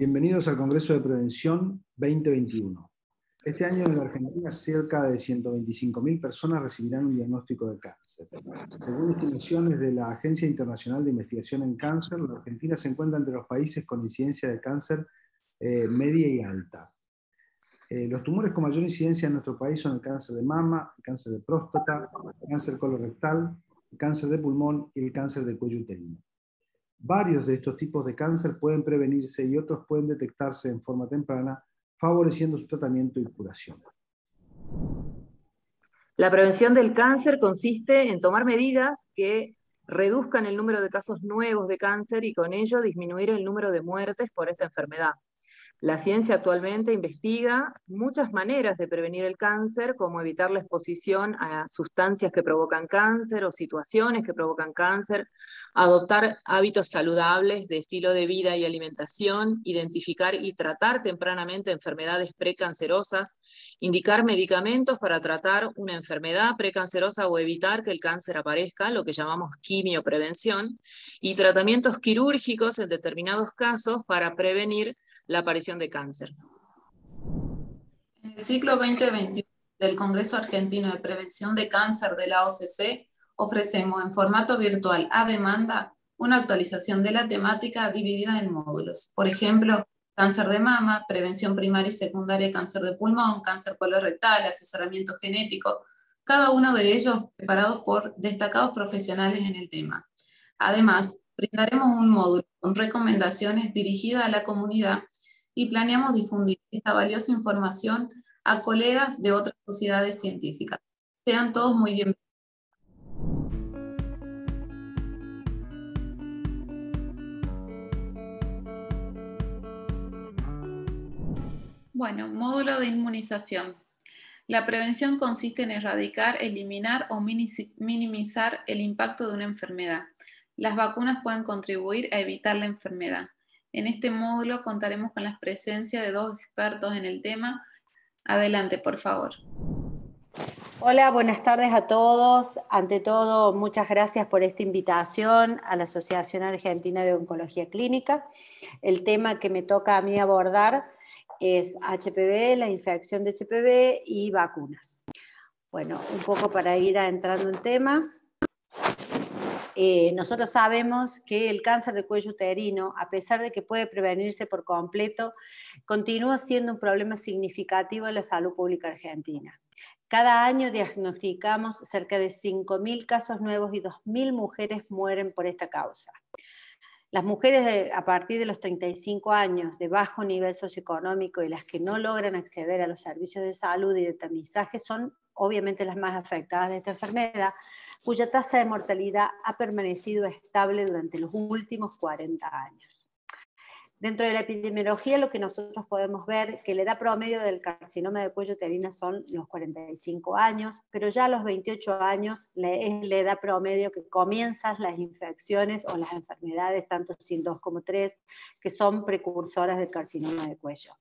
Bienvenidos al Congreso de Prevención 2021. Este año en la Argentina cerca de 125.000 personas recibirán un diagnóstico de cáncer. Según estimaciones de la Agencia Internacional de Investigación en Cáncer, la Argentina se encuentra entre los países con incidencia de cáncer media y alta. Los tumores con mayor incidencia en nuestro país son el cáncer de mama, el cáncer de próstata, el cáncer colorectal, el cáncer de pulmón y el cáncer de cuello uterino. Varios de estos tipos de cáncer pueden prevenirse y otros pueden detectarse en forma temprana, favoreciendo su tratamiento y curación. La prevención del cáncer consiste en tomar medidas que reduzcan el número de casos nuevos de cáncer y con ello disminuir el número de muertes por esta enfermedad. La ciencia actualmente investiga muchas maneras de prevenir el cáncer, como evitar la exposición a sustancias que provocan cáncer o situaciones que provocan cáncer, adoptar hábitos saludables de estilo de vida y alimentación, identificar y tratar tempranamente enfermedades precancerosas, indicar medicamentos para tratar una enfermedad precancerosa o evitar que el cáncer aparezca, lo que llamamos quimioprevención, y tratamientos quirúrgicos en determinados casos para prevenir la aparición de cáncer. En el ciclo 2021 del Congreso Argentino de Prevención de Cáncer de la OCC, ofrecemos en formato virtual a demanda una actualización de la temática dividida en módulos. Por ejemplo, cáncer de mama, prevención primaria y secundaria de cáncer de pulmón, cáncer colorectal, asesoramiento genético, cada uno de ellos preparados por destacados profesionales en el tema. Además, brindaremos un módulo con recomendaciones dirigidas a la comunidad y planeamos difundir esta valiosa información a colegas de otras sociedades científicas. Sean todos muy bienvenidos. Bueno, módulo de inmunización. La prevención consiste en erradicar, eliminar o minimizar el impacto de una enfermedad. Las vacunas pueden contribuir a evitar la enfermedad. En este módulo contaremos con la presencia de dos expertos en el tema. Adelante, por favor. Hola, buenas tardes a todos. Ante todo, muchas gracias por esta invitación a la Asociación Argentina de Oncología Clínica. El tema que me toca a mí abordar es HPV, la infección de HPV y vacunas. Bueno, un poco para ir entrando en tema. Nosotros sabemos que el cáncer de cuello uterino, a pesar de que puede prevenirse por completo, continúa siendo un problema significativo en la salud pública argentina. Cada año diagnosticamos cerca de 5.000 casos nuevos y 2.000 mujeres mueren por esta causa. Las mujeres a partir de los 35 años de bajo nivel socioeconómico y las que no logran acceder a los servicios de salud y de tamizaje son obviamente las más afectadas de esta enfermedad, cuya tasa de mortalidad ha permanecido estable durante los últimos 40 años. Dentro de la epidemiología, lo que nosotros podemos ver que la edad promedio del carcinoma de cuello uterino son los 45 años, pero ya a los 28 años es la edad promedio que comienzan las infecciones o las enfermedades, tanto SIN2 como 3, que son precursoras del carcinoma de cuello.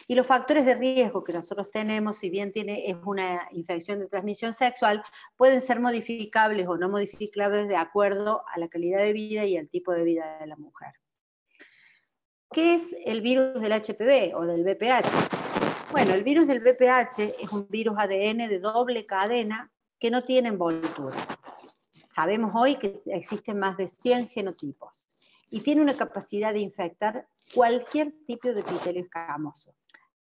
Y los factores de riesgo que nosotros tenemos, si bien es una infección de transmisión sexual, pueden ser modificables o no modificables de acuerdo a la calidad de vida y al tipo de vida de la mujer. ¿Qué es el virus del HPV o del VPH? Bueno, el virus del VPH es un virus ADN de doble cadena que no tiene envoltura. Sabemos hoy que existen más de 100 genotipos y tiene una capacidad de infectar cualquier tipo de epitelio escamoso.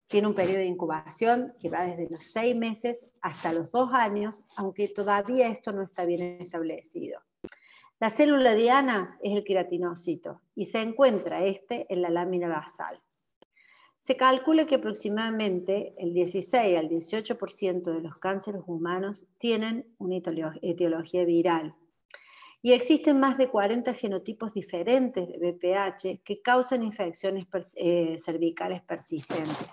Tiene un periodo de incubación que va desde los 6 meses hasta los 2 años, aunque todavía esto no está bien establecido. La célula diana es el queratinocito y se encuentra en la lámina basal. Se calcula que aproximadamente el 16 al 18% de los cánceres humanos tienen una etiología viral. Y existen más de 40 genotipos diferentes de VPH que causan infecciones cervicales persistentes.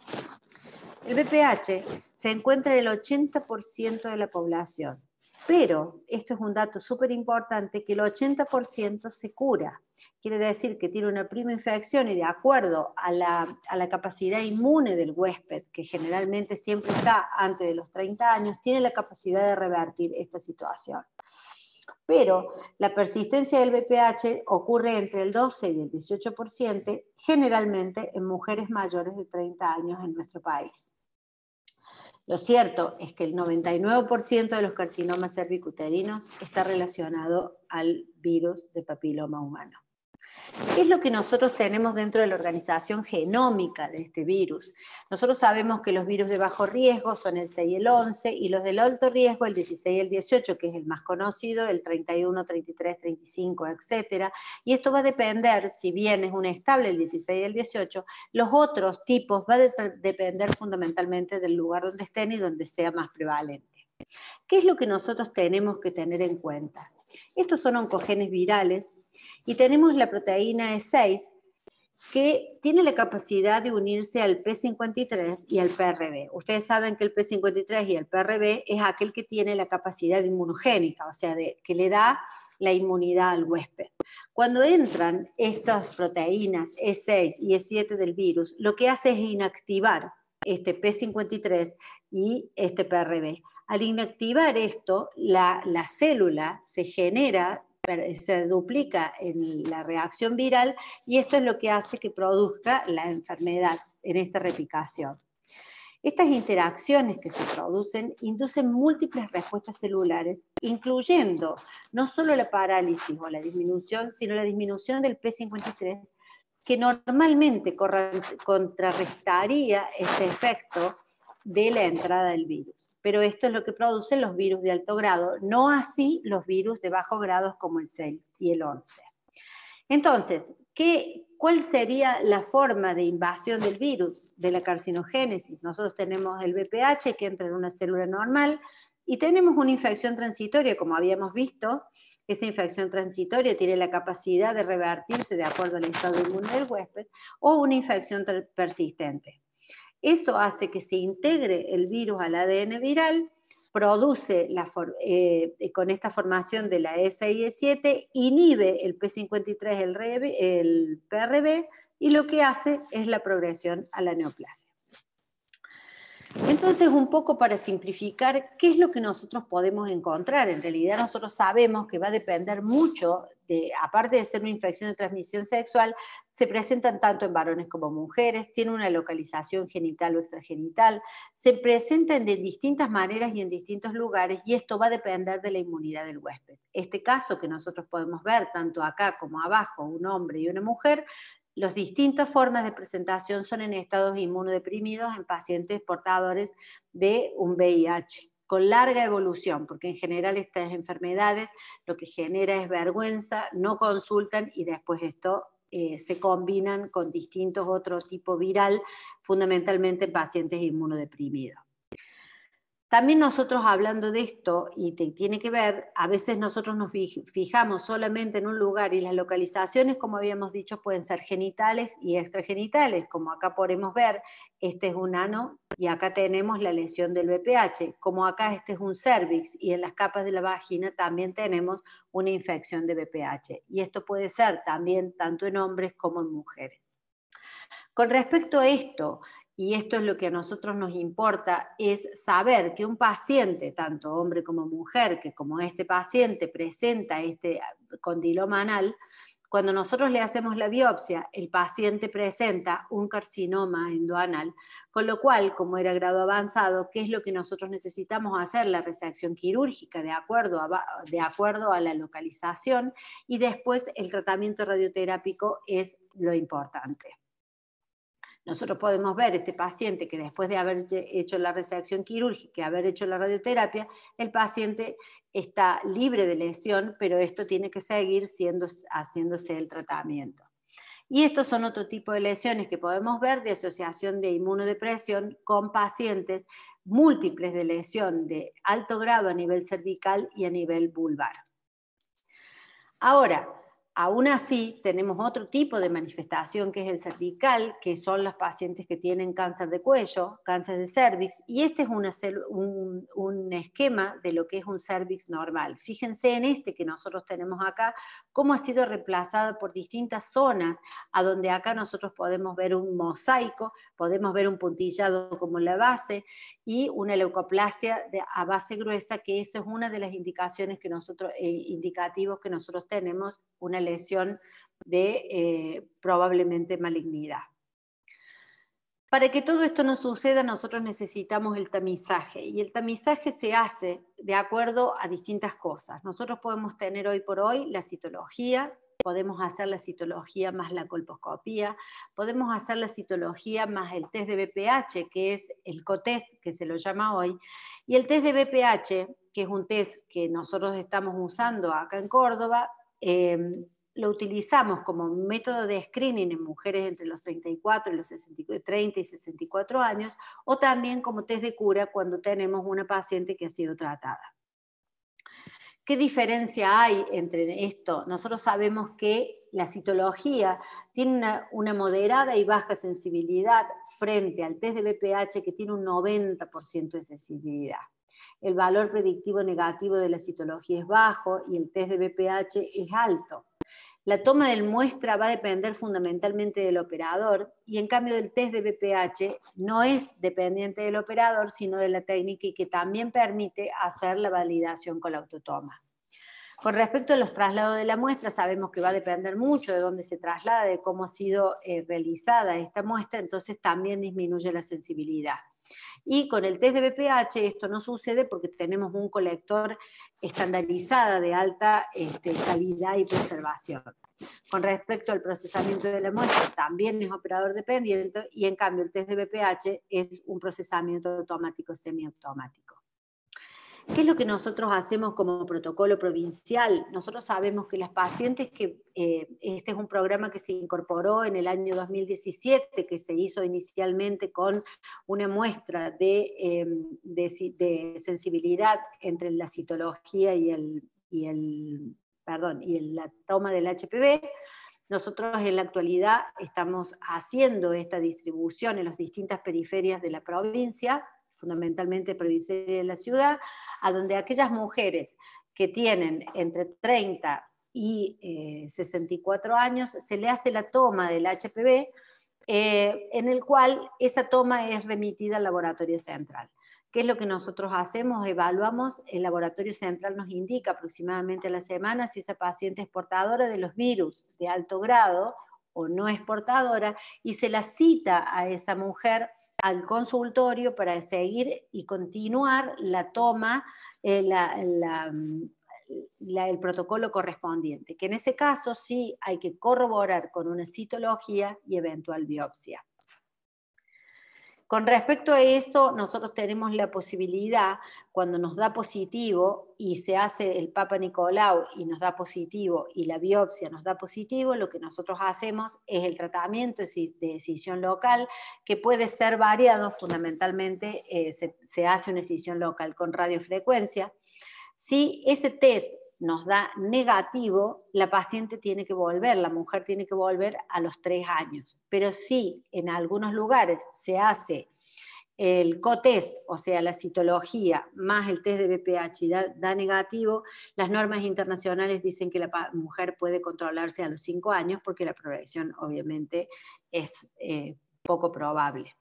El VPH se encuentra en el 80% de la población. Pero, esto es un dato súper importante, que el 80% se cura. Quiere decir que tiene una prima infección y de acuerdo a la capacidad inmune del huésped, que generalmente siempre está antes de los 30 años, tiene la capacidad de revertir esta situación. Pero la persistencia del VPH ocurre entre el 12 y el 18%, generalmente en mujeres mayores de 30 años en nuestro país. Lo cierto es que el 99% de los carcinomas cervicuterinos está relacionado al virus de papiloma humano. ¿Qué es lo que nosotros tenemos dentro de la organización genómica de este virus? Nosotros sabemos que los virus de bajo riesgo son el 6 y el 11, y los del alto riesgo el 16 y el 18, que es el más conocido, el 31, 33, 35, etc. Y esto va a depender, si bien es un estable el 16 y el 18, los otros tipos va a depender fundamentalmente del lugar donde estén y donde sea más prevalente. ¿Qué es lo que nosotros tenemos que tener en cuenta? Estos son oncogenes virales, y tenemos la proteína E6, que tiene la capacidad de unirse al P53 y al PRB. Ustedes saben que el P53 y el PRB es aquel que tiene la capacidad inmunogénica, o sea, que le da la inmunidad al huésped. Cuando entran estas proteínas E6 y E7 del virus, lo que hace es inactivar este P53 y este PRB. Al inactivar esto, la célula se duplica en la reacción viral, y esto es lo que hace que produzca la enfermedad en esta replicación. Estas interacciones que se producen inducen múltiples respuestas celulares, incluyendo no solo la parálisis o la disminución, sino la disminución del P53, que normalmente contrarrestaría este efecto de la entrada del virus. Pero esto es lo que producen los virus de alto grado, no así los virus de bajo grado como el 6 y el 11. Entonces, ¿cuál sería la forma de invasión del virus, de la carcinogénesis? Nosotros tenemos el VPH que entra en una célula normal, y tenemos una infección transitoria, como habíamos visto. Esa infección transitoria tiene la capacidad de revertirse de acuerdo al estado inmune del huésped, o una infección persistente. Eso hace que se integre el virus al ADN viral, produce con esta formación de la E6 y E7, inhibe el P53, el PRB, y lo que hace es la progresión a la neoplasia. Entonces, un poco para simplificar, ¿qué es lo que nosotros podemos encontrar? En realidad nosotros sabemos que va a depender mucho, aparte de ser una infección de transmisión sexual, se presentan tanto en varones como mujeres, tiene una localización genital o extragenital, se presentan de distintas maneras y en distintos lugares, y esto va a depender de la inmunidad del huésped. Este caso que nosotros podemos ver tanto acá como abajo, un hombre y una mujer, las distintas formas de presentación son en estados inmunodeprimidos en pacientes portadores de un VIH, con larga evolución, porque en general estas enfermedades lo que genera es vergüenza, no consultan, y después esto se combinan con distintos otros tipos viral, fundamentalmente en pacientes inmunodeprimidos. También nosotros, hablando de esto, y tiene que ver, a veces nosotros nos fijamos solamente en un lugar, y las localizaciones, como habíamos dicho, pueden ser genitales y extragenitales, como acá podemos ver, este es un ano y acá tenemos la lesión del VPH, como acá este es un cervix, y en las capas de la vagina también tenemos una infección de VPH, y esto puede ser también tanto en hombres como en mujeres. Con respecto a esto, y esto es lo que a nosotros nos importa, es saber que un paciente, tanto hombre como mujer, que como este paciente presenta este condiloma anal, cuando nosotros le hacemos la biopsia, el paciente presenta un carcinoma endoanal, con lo cual, como era grado avanzado, ¿qué es lo que nosotros necesitamos hacer? La resección quirúrgica de acuerdo a la localización, y después el tratamiento radioterápico es lo importante. Nosotros podemos ver este paciente que después de haber hecho la resección quirúrgica y haber hecho la radioterapia, el paciente está libre de lesión, pero esto tiene que seguir haciéndose el tratamiento. Y estos son otro tipo de lesiones que podemos ver de asociación de inmunodepresión con pacientes múltiples de lesión de alto grado a nivel cervical y a nivel vulvar. Ahora, Aún así, tenemos otro tipo de manifestación que es el cervical, que son los pacientes que tienen cáncer de cuello, cáncer de cervix, y este es un esquema de lo que es un cervix normal. Fíjense en este que nosotros tenemos acá, cómo ha sido reemplazado por distintas zonas, a donde acá nosotros podemos ver un mosaico, podemos ver un puntillado como la base, y una leucoplasia a base gruesa, que eso es una de las indicaciones que nosotros, indicativos que nosotros tenemos, una lesión de probablemente malignidad. Para que todo esto no suceda, nosotros necesitamos el tamizaje, y el tamizaje se hace de acuerdo a distintas cosas. Nosotros podemos tener hoy por hoy la citología, podemos hacer la citología más la colposcopía, podemos hacer la citología más el test de BPH, que es el cotest, que se lo llama hoy, y el test de BPH, que es un test que nosotros estamos usando acá en Córdoba, lo utilizamos como método de screening en mujeres entre los 34 y los 30 y 64 años, o también como test de cura cuando tenemos una paciente que ha sido tratada. ¿Qué diferencia hay entre esto? Nosotros sabemos que la citología tiene una moderada y baja sensibilidad frente al test de BPH, que tiene un 90% de sensibilidad. El valor predictivo negativo de la citología es bajo y el test de BPH es alto. La toma de muestra va a depender fundamentalmente del operador, y en cambio el test de BPH no es dependiente del operador, sino de la técnica, y que también permite hacer la validación con la autotoma. Con respecto a los traslados de la muestra, sabemos que va a depender mucho de dónde se traslada, de cómo ha sido realizada esta muestra, entonces también disminuye la sensibilidad. Y con el test de BPH esto no sucede porque tenemos un colector estandarizado de alta calidad y preservación. Con respecto al procesamiento de la muestra, también es operador dependiente, y en cambio el test de BPH es un procesamiento automático, semiautomático. ¿Qué es lo que nosotros hacemos como protocolo provincial? Nosotros sabemos que las pacientes que, este es un programa que se incorporó en el año 2017, que se hizo inicialmente con una muestra de sensibilidad entre la citología y la toma del HPV. Nosotros en la actualidad estamos haciendo esta distribución en las distintas periferias de la provincia, fundamentalmente periferia de la ciudad, a donde aquellas mujeres que tienen entre 30 y 64 años se le hace la toma del HPV, en el cual esa toma es remitida al laboratorio central. ¿Qué es lo que nosotros hacemos? Evaluamos, el laboratorio central nos indica aproximadamente a la semana si esa paciente es portadora de los virus de alto grado o no es portadora, y se la cita a esa mujer al consultorio para seguir y continuar la toma, el protocolo correspondiente, que en ese caso sí hay que corroborar con una citología y eventual biopsia. Con respecto a eso, nosotros tenemos la posibilidad, cuando nos da positivo y se hace el Papa Nicolau y nos da positivo y la biopsia nos da positivo, lo que nosotros hacemos es el tratamiento de decisión local, que puede ser variado, fundamentalmente se hace una decisión local con radiofrecuencia. Si ese test nos da negativo, la paciente tiene que volver, la mujer tiene que volver a los 3 años. Pero si en algunos lugares se hace el cotest, o sea, la citología, más el test de BPH y da negativo, las normas internacionales dicen que la mujer puede controlarse a los 5 años, porque la progresión obviamente es poco probable.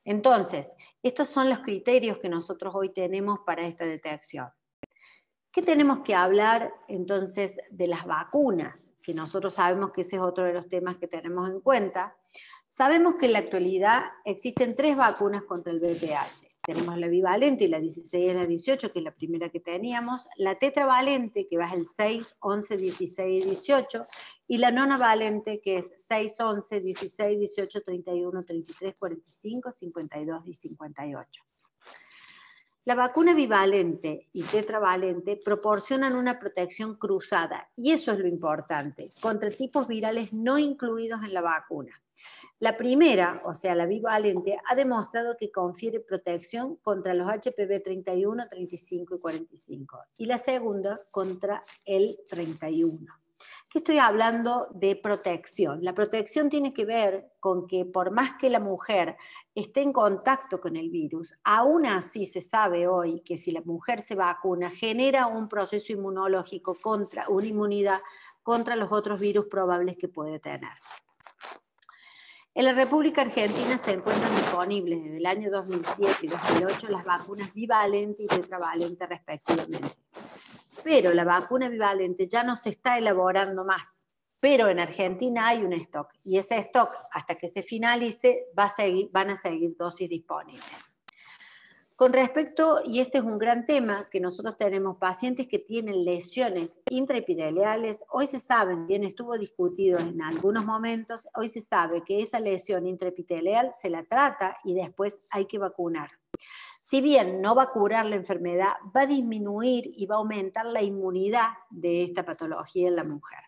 Entonces, estos son los criterios que nosotros hoy tenemos para esta detección. ¿Qué tenemos que hablar entonces de las vacunas? Que nosotros sabemos que ese es otro de los temas que tenemos en cuenta. Sabemos que en la actualidad existen 3 vacunas contra el VPH. Tenemos la bivalente y la 16 y la 18, que es la primera que teníamos, la tetravalente, que va el 6, 11, 16 y 18, y la nonavalente, que es 6, 11, 16, 18, 31, 33, 45, 52 y 58. La vacuna bivalente y tetravalente proporcionan una protección cruzada, y eso es lo importante, contra tipos virales no incluidos en la vacuna. La primera, o sea, la bivalente, ha demostrado que confiere protección contra los HPV 31, 35 y 45, y la segunda contra el 31. ¿Qué estoy hablando de protección? La protección tiene que ver con que por más que la mujer esté en contacto con el virus, aún así se sabe hoy que si la mujer se vacuna genera un proceso inmunológico una inmunidad contra los otros virus probables que puede tener. En la República Argentina se encuentran disponibles desde el año 2007 y 2008 las vacunas bivalente y tetravalente respectivamente. Pero la vacuna bivalente ya no se está elaborando más. Pero en Argentina hay un stock, y ese stock, hasta que se finalice, van a seguir dosis disponibles. Con respecto, y este es un gran tema, que nosotros tenemos pacientes que tienen lesiones intraepiteliales, hoy se sabe, bien estuvo discutido en algunos momentos, hoy se sabe que esa lesión intraepitelial se la trata y después hay que vacunar. Si bien no va a curar la enfermedad, va a disminuir y va a aumentar la inmunidad de esta patología en la mujer.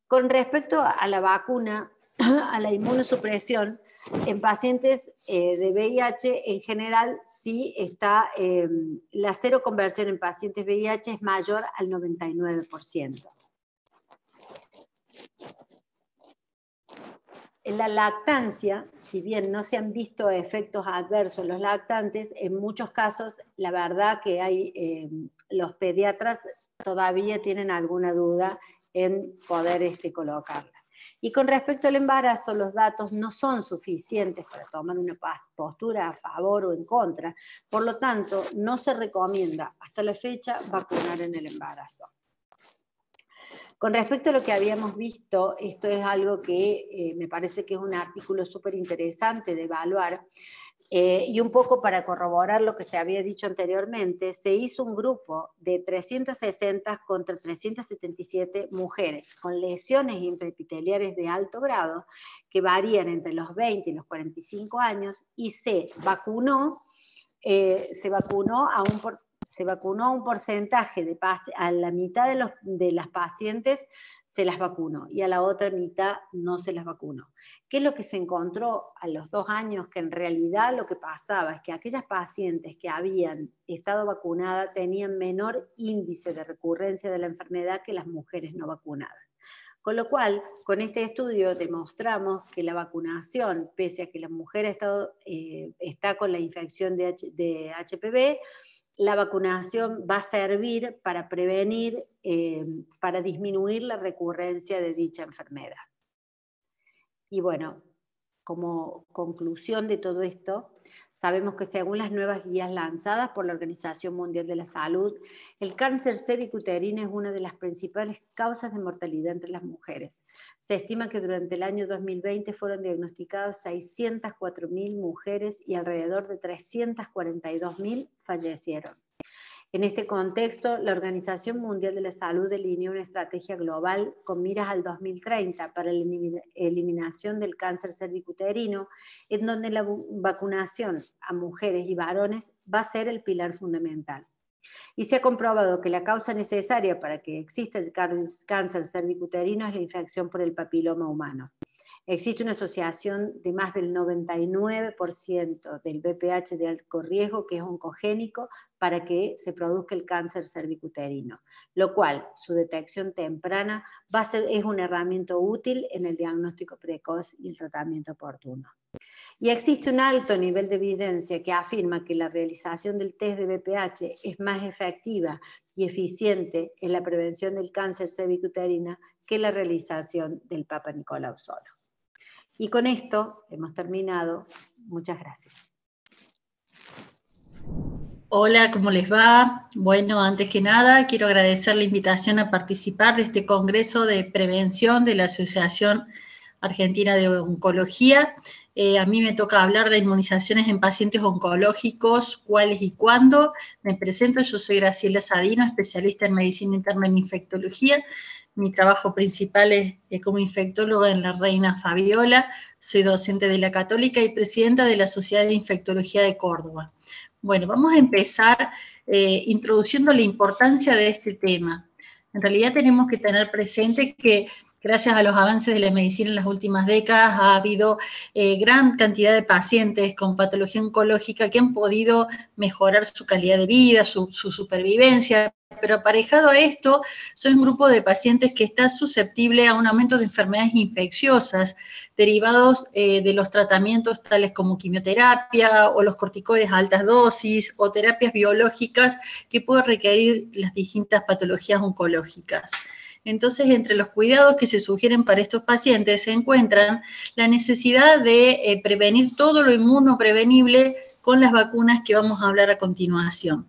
Con respecto a la vacuna, a la inmunosupresión, en pacientes de VIH en general sí está, la seroconversión en pacientes VIH es mayor al 99%. En la lactancia, si bien no se han visto efectos adversos en los lactantes, en muchos casos la verdad que hay, los pediatras todavía tienen alguna duda en poder colocarla. Y con respecto al embarazo, los datos no son suficientes para tomar una postura a favor o en contra, por lo tanto, no se recomienda hasta la fecha vacunar en el embarazo. Con respecto a lo que habíamos visto, esto es algo que me parece que es un artículo súper interesante de evaluar, y un poco para corroborar lo que se había dicho anteriormente, se hizo un grupo de 360 contra 377 mujeres con lesiones intraepiteliares de alto grado que varían entre los 20 y los 45 años y se vacunó a un porcentaje a la mitad de las pacientes se las vacunó y a la otra mitad no se las vacunó. ¿Qué es lo que se encontró a los 2 años? Que en realidad lo que pasaba es que aquellas pacientes que habían estado vacunadas tenían menor índice de recurrencia de la enfermedad que las mujeres no vacunadas. Con lo cual, con este estudio demostramos que la vacunación, pese a que la mujer está con la infección de HPV, la vacunación va a servir para prevenir, para disminuir la recurrencia de dicha enfermedad. Y bueno, como conclusión de todo esto, sabemos que según las nuevas guías lanzadas por la Organización Mundial de la Salud, el cáncer cervicuterino es una de las principales causas de mortalidad entre las mujeres. Se estima que durante el año 2020 fueron diagnosticadas 604.000 mujeres y alrededor de 342.000 fallecieron. En este contexto, la Organización Mundial de la Salud delineó una estrategia global con miras al 2030 para la eliminación del cáncer cervicuterino, en donde la vacunación a mujeres y varones va a ser el pilar fundamental. Y se ha comprobado que la causa necesaria para que exista el cáncer cervicuterino es la infección por el papiloma humano. Existe una asociación de más del 99% del VPH de alto riesgo que es oncogénico para que se produzca el cáncer cervicuterino, lo cual su detección temprana es una herramienta útil en el diagnóstico precoz y el tratamiento oportuno. Y existe un alto nivel de evidencia que afirma que la realización del test de VPH es más efectiva y eficiente en la prevención del cáncer cervicuterino que la realización del Papa Nicolau solo. Y con esto hemos terminado. Muchas gracias. Hola, ¿cómo les va? Bueno, antes que nada, quiero agradecer la invitación a participar de este Congreso de Prevención de la Asociación Argentina de Oncología. A mí me toca hablar de inmunizaciones en pacientes oncológicos, cuáles y cuándo. Me presento, yo soy Graciela Sadino, especialista en medicina interna en infectología. Mi trabajo principal es como infectóloga en la Reina Fabiola. Soy docente de la Católica y presidenta de la Sociedad de Infectología de Córdoba. Bueno, vamos a empezar introduciendo la importancia de este tema. En realidad tenemos que tener presente que gracias a los avances de la medicina en las últimas décadas, ha habido gran cantidad de pacientes con patología oncológica que han podido mejorar su calidad de vida, su supervivencia, pero aparejado a esto, son un grupo de pacientes que está susceptible a un aumento de enfermedades infecciosas derivados de los tratamientos tales como quimioterapia o los corticoides a altas dosis o terapias biológicas que pueden requerir las distintas patologías oncológicas. Entonces, entre los cuidados que se sugieren para estos pacientes se encuentran la necesidad de prevenir todo lo inmunoprevenible con las vacunas que vamos a hablar a continuación.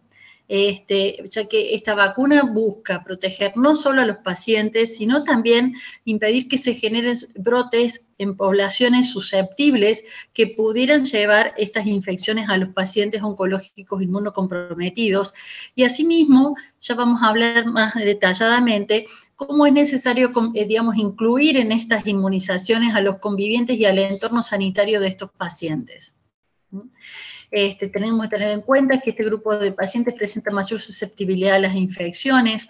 Ya que esta vacuna busca proteger no solo a los pacientes, sino también impedir que se generen brotes en poblaciones susceptibles que pudieran llevar estas infecciones a los pacientes oncológicos inmunocomprometidos. Y asimismo, ya vamos a hablar más detalladamente cómo es necesario, digamos, incluir en estas inmunizaciones a los convivientes y al entorno sanitario de estos pacientes. Tenemos que tener en cuenta que este grupo de pacientes presenta mayor susceptibilidad a las infecciones.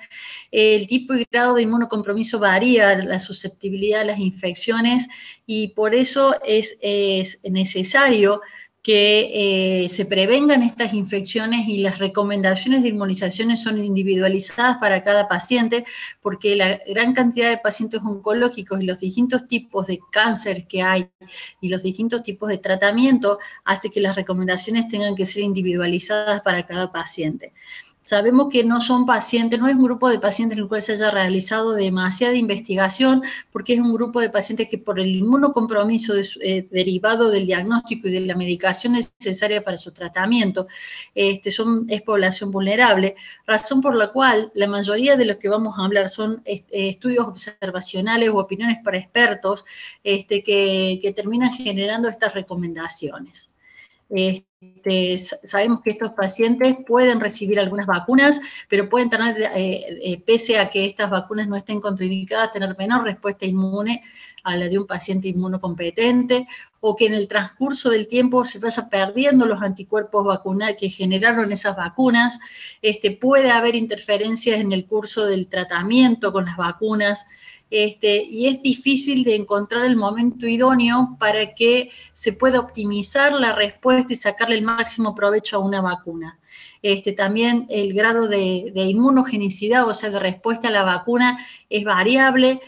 El tipo y grado de inmunocompromiso varía, la susceptibilidad a las infecciones, y por eso es necesario que se prevengan estas infecciones, y las recomendaciones de inmunizaciones son individualizadas para cada paciente, porque la gran cantidad de pacientes oncológicos y los distintos tipos de cáncer que hay y los distintos tipos de tratamiento hace que las recomendaciones tengan que ser individualizadas para cada paciente. Sabemos que no son pacientes, no es un grupo de pacientes en el cual se haya realizado demasiada investigación, porque es un grupo de pacientes que por el inmunocompromiso derivado del diagnóstico y de la medicación necesaria para su tratamiento, es población vulnerable, razón por la cual la mayoría de los que vamos a hablar son estudios observacionales o opiniones para expertos que terminan generando estas recomendaciones. Sabemos que estos pacientes pueden recibir algunas vacunas, pero pueden tener, pese a que estas vacunas no estén contraindicadas, tener menor respuesta inmune a la de un paciente inmunocompetente, o que en el transcurso del tiempo se vaya perdiendo los anticuerpos vacunales que generaron esas vacunas. Puede haber interferencias en el curso del tratamiento con las vacunas, y es difícil de encontrar el momento idóneo para que se pueda optimizar la respuesta y sacarle el máximo provecho a una vacuna. También el grado de inmunogenicidad, o sea, de respuesta a la vacuna, es variable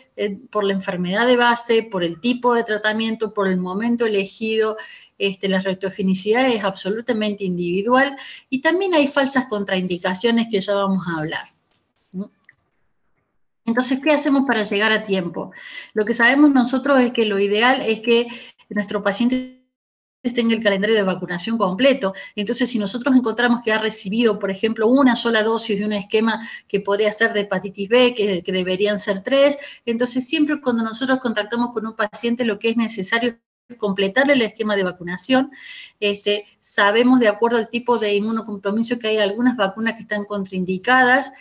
por la enfermedad de base, por el tipo de tratamiento, por el momento elegido. La reactogenicidad es absolutamente individual, y también hay falsas contraindicaciones que ya vamos a hablar. Entonces, ¿qué hacemos para llegar a tiempo? Lo que sabemos nosotros es que lo ideal es que nuestro paciente tenga el calendario de vacunación completo. Entonces, si nosotros encontramos que ha recibido, por ejemplo, una sola dosis de un esquema que podría ser de hepatitis B, que deberían ser 3, entonces siempre cuando nosotros contactamos con un paciente, lo que es necesario es completarle el esquema de vacunación. Sabemos, de acuerdo al tipo de inmunocompromiso, que hay algunas vacunas que están contraindicadas,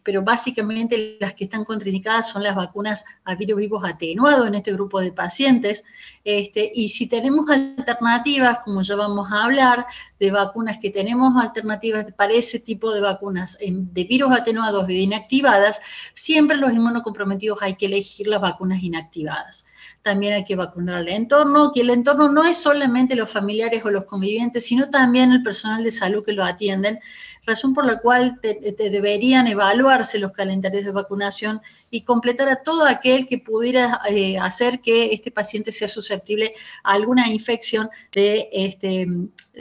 pero básicamente las que están contraindicadas son las vacunas a virus vivos atenuados en este grupo de pacientes, y si tenemos alternativas, como ya vamos a hablar, de vacunas que tenemos alternativas para ese tipo de vacunas de virus atenuados y de inactivadas, siempre los inmunocomprometidos hay que elegir las vacunas inactivadas. También hay que vacunar al entorno, que el entorno no es solamente los familiares o los convivientes, sino también el personal de salud que lo atienden, razón por la cual deberían evaluarse los calendarios de vacunación y completar a todo aquel que pudiera hacer que este paciente sea susceptible a alguna infección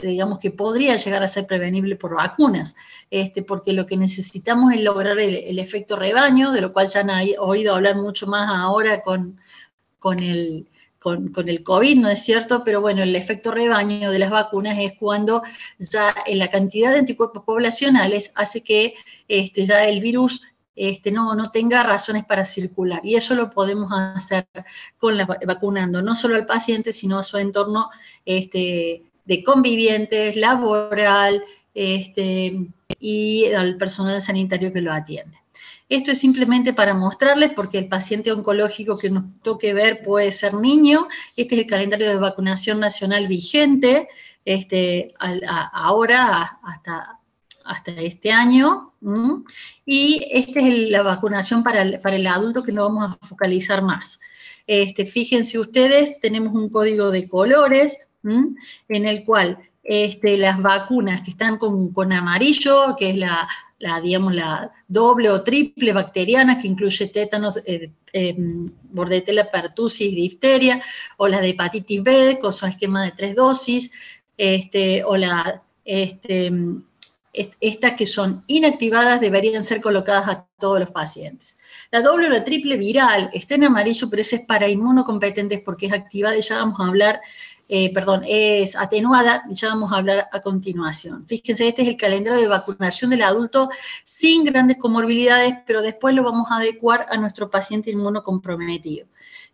digamos que podría llegar a ser prevenible por vacunas, porque lo que necesitamos es lograr el efecto rebaño, de lo cual ya han oído hablar mucho más ahora con el COVID, ¿no es cierto? Pero bueno, el efecto rebaño de las vacunas es cuando ya la cantidad de anticuerpos poblacionales hace que ya el virus no tenga razones para circular. Y eso lo podemos hacer vacunando no solo al paciente, sino a su entorno de convivientes, laboral, y al personal sanitario que lo atiende. Esto es simplemente para mostrarles, porque el paciente oncológico que nos toque ver puede ser niño. Este es el calendario de vacunación nacional vigente, ahora hasta hasta este año, y esta es la vacunación para el adulto, que no vamos a focalizar más. Fíjense ustedes, tenemos un código de colores, en el cual las vacunas que están con amarillo, que es digamos, la doble o triple bacteriana, que incluye tétanos, bordetella pertussis, difteria, o las de hepatitis B, con su esquema de 3 dosis, o estas que son inactivadas deberían ser colocadas a todos los pacientes. La doble o la triple viral está en amarillo, pero esa es para inmunocompetentes porque es activada, y ya vamos a hablar, es atenuada, y ya vamos a hablar a continuación. Fíjense, este es el calendario de vacunación del adulto sin grandes comorbilidades, pero después lo vamos a adecuar a nuestro paciente inmunocomprometido.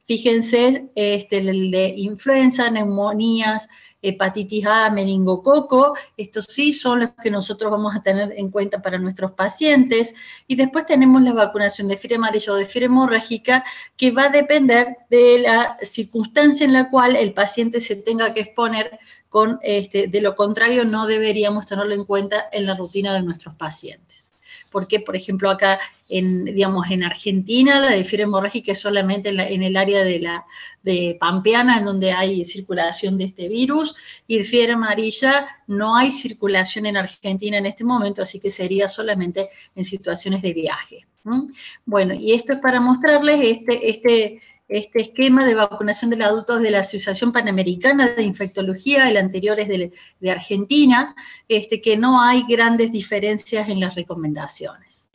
Fíjense, el de influenza, neumonías, hepatitis A, meningococo, estos sí son los que nosotros vamos a tener en cuenta para nuestros pacientes. Y después tenemos la vacunación de fiebre amarilla o de fiebre hemorrágica, que va a depender de la circunstancia en la cual el paciente se tenga que exponer. De lo contrario, no deberíamos tenerlo en cuenta en la rutina de nuestros pacientes. Porque, por ejemplo, acá en Argentina, la de fiebre hemorrágica es solamente en el área de Pampeana, en donde hay circulación de este virus, y de fiebre amarilla no hay circulación en Argentina en este momento, así que sería solamente en situaciones de viaje. Bueno, y esto es para mostrarles este esquema de vacunación de adultos de la Asociación Panamericana de Infectología, el anterior es de Argentina, que no hay grandes diferencias en las recomendaciones.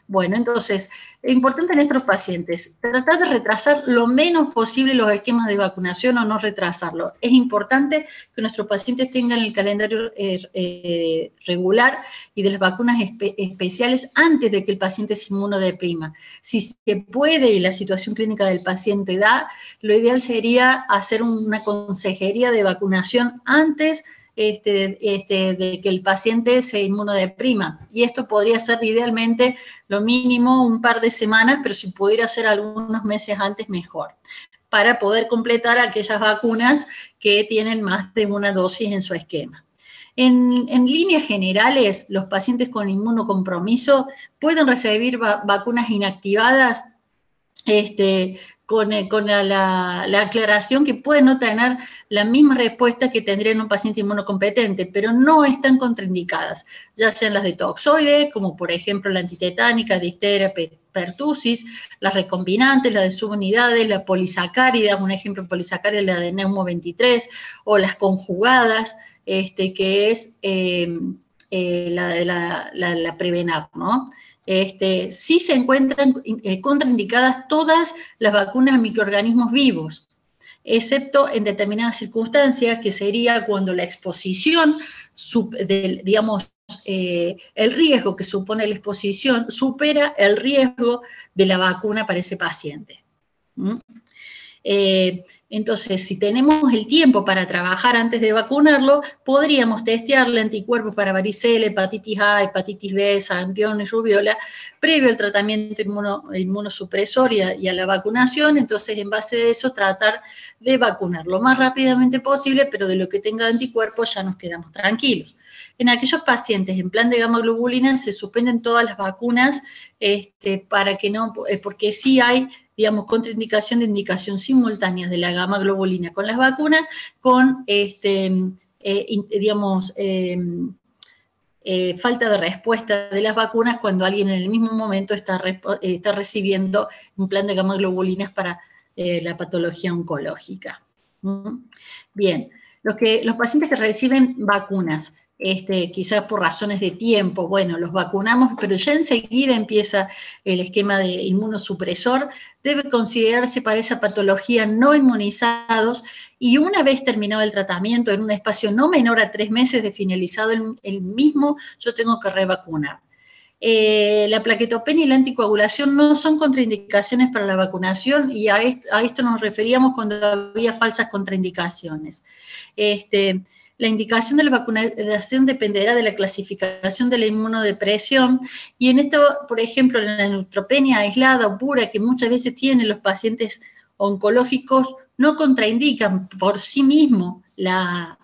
Bueno, entonces, es importante en estos pacientes, tratar de retrasar lo menos posible los esquemas de vacunación o no retrasarlo. Es importante que nuestros pacientes tengan el calendario regular y de las vacunas especiales antes de que el paciente se inmunodeprima. Si se puede y la situación clínica del paciente da, lo ideal sería hacer una consejería de vacunación antes de que el paciente se inmunodeprima. Y esto podría ser idealmente lo mínimo un par de semanas, pero si pudiera ser algunos meses antes, mejor, para poder completar aquellas vacunas que tienen más de una dosis en su esquema. En líneas generales, los pacientes con inmunocompromiso pueden recibir vacunas inactivadas, con la aclaración que pueden no tener la misma respuesta que tendría en un paciente inmunocompetente, pero no están contraindicadas, ya sean las de toxoide, como por ejemplo la antitetánica, difteria, pertussis, las recombinantes, la de subunidades, la polisacárida, un ejemplo de polisacárida, la de Neumo 23, o las conjugadas, que es la Prevenar, ¿no? Sí se encuentran contraindicadas todas las vacunas a microorganismos vivos, excepto en determinadas circunstancias, que sería cuando la exposición, digamos, el riesgo que supone la exposición supera el riesgo de la vacuna para ese paciente. Entonces, si tenemos el tiempo para trabajar antes de vacunarlo, podríamos testearle anticuerpos para varicela, hepatitis A, hepatitis B, sarampión y rubiola, previo al tratamiento inmunosupresor y a la vacunación. Entonces, en base a eso, tratar de vacunar lo más rápidamente posible, pero de lo que tenga anticuerpos ya nos quedamos tranquilos. En aquellos pacientes en plan de gamma globulina se suspenden todas las vacunas para que no, porque sí hay, digamos, contraindicación de indicación simultánea de la gamma globulina con las vacunas, con, falta de respuesta de las vacunas cuando alguien en el mismo momento está recibiendo un plan de gamma globulinas para la patología oncológica. Bien, los pacientes que reciben vacunas, quizás por razones de tiempo, bueno, los vacunamos, pero ya enseguida empieza el esquema de inmunosupresor, debe considerarse para esa patología no inmunizados, y una vez terminado el tratamiento, en un espacio no menor a 3 meses de finalizado el mismo, yo tengo que revacunar. La plaquetopenia y la anticoagulación no son contraindicaciones para la vacunación, y a esto nos referíamos cuando había falsas contraindicaciones. La indicación de la vacunación dependerá de la clasificación de la inmunodepresión, y en esto, por ejemplo, en la neutropenia aislada o pura que muchas veces tienen los pacientes oncológicos, no contraindican por sí mismo la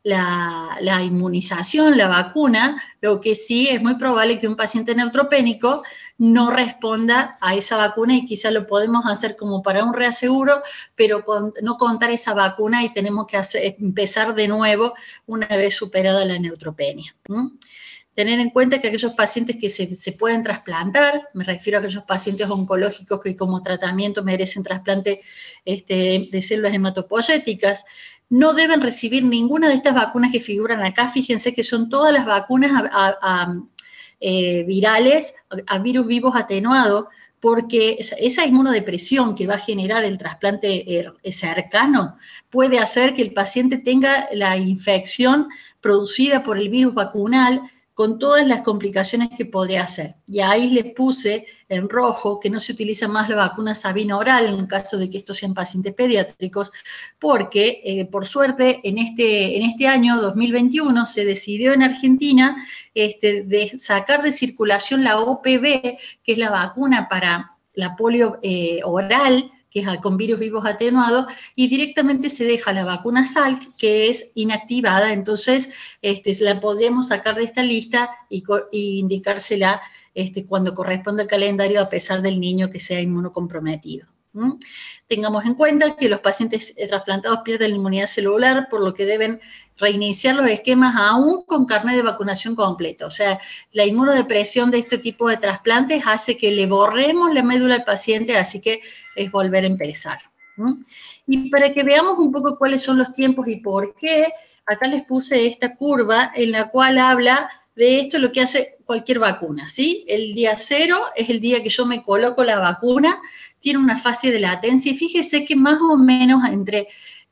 la inmunización, la vacuna, lo que sí es muy probable que un paciente neutropénico no responda a esa vacuna y quizá lo podemos hacer como para un reaseguro, pero no contar esa vacuna y tenemos que empezar de nuevo una vez superada la neutropenia. Tener en cuenta que aquellos pacientes que se pueden trasplantar, me refiero a aquellos pacientes oncológicos que como tratamiento merecen trasplante de células hematopoyéticas, no deben recibir ninguna de estas vacunas que figuran acá. Fíjense que son todas las vacunas virales, a virus vivos atenuados, porque esa inmunodepresión que va a generar el trasplante cercano puede hacer que el paciente tenga la infección producida por el virus vacunal con todas las complicaciones que podría hacer. Y ahí les puse en rojo que no se utiliza más la vacuna Sabina oral en el caso de que estos sean pacientes pediátricos, porque por suerte en este año 2021 se decidió en Argentina de sacar de circulación la OPV, que es la vacuna para la polio oral, que es con virus vivos atenuados, y directamente se deja la vacuna Salk, que es inactivada, entonces la podríamos sacar de esta lista y indicársela cuando corresponde al calendario, a pesar del niño que sea inmunocomprometido. Tengamos en cuenta que los pacientes trasplantados pierden la inmunidad celular, por lo que deben reiniciar los esquemas aún con carnet de vacunación completo. O sea, la inmunodepresión de este tipo de trasplantes hace que le borremos la médula al paciente, así que es volver a empezar. Y para que veamos un poco cuáles son los tiempos y por qué, acá les puse esta curva en la cual habla de esto, lo que hace cualquier vacuna, ¿sí? El día 0 es el día que yo me coloco la vacuna, tiene una fase de latencia y fíjese que más o menos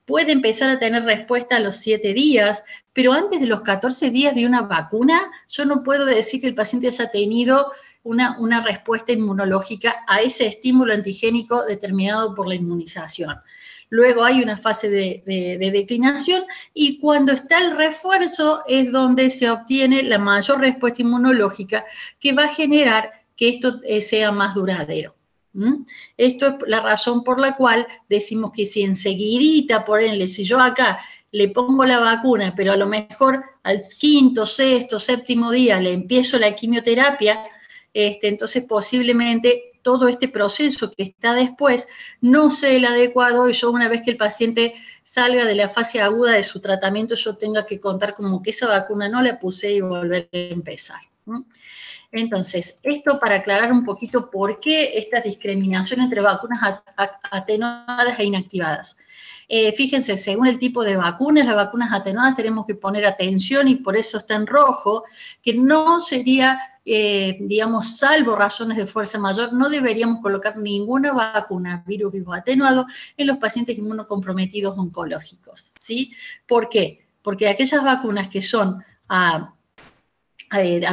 puede empezar a tener respuesta a los 7 días, pero antes de los 14 días de una vacuna, yo no puedo decir que el paciente haya tenido una respuesta inmunológica a ese estímulo antigénico determinado por la inmunización. Luego hay una fase de declinación y cuando está el refuerzo es donde se obtiene la mayor respuesta inmunológica que va a generar que esto sea más duradero. Esto es la razón por la cual decimos que si enseguidita, por ejemplo, si yo acá le pongo la vacuna, pero a lo mejor al 5º, 6º, 7º día le empiezo la quimioterapia, entonces posiblemente todo este proceso que está después no sea el adecuado y yo una vez que el paciente salga de la fase aguda de su tratamiento, yo tenga que contar como que esa vacuna no la puse y volver a empezar. Entonces, esto para aclarar un poquito por qué esta discriminación entre vacunas atenuadas e inactivadas. Fíjense, según el tipo de vacunas, las vacunas atenuadas tenemos que poner atención y por eso está en rojo, que no sería, digamos, salvo razones de fuerza mayor, no deberíamos colocar ninguna vacuna virus vivo atenuado en los pacientes inmunocomprometidos oncológicos, ¿sí? ¿Por qué? Porque aquellas vacunas que son a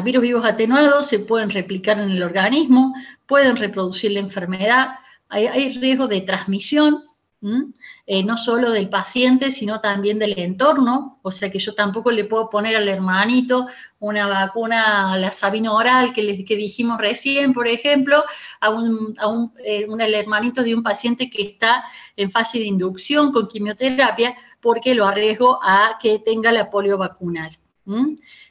virus vivos atenuados se pueden replicar en el organismo, pueden reproducir la enfermedad, hay riesgo de transmisión, no solo del paciente, sino también del entorno, o sea que yo tampoco le puedo poner al hermanito una vacuna, la Sabina oral, que dijimos recién, por ejemplo, al hermanito de un paciente que está en fase de inducción con quimioterapia, porque lo arriesgo a que tenga la polio vacunal.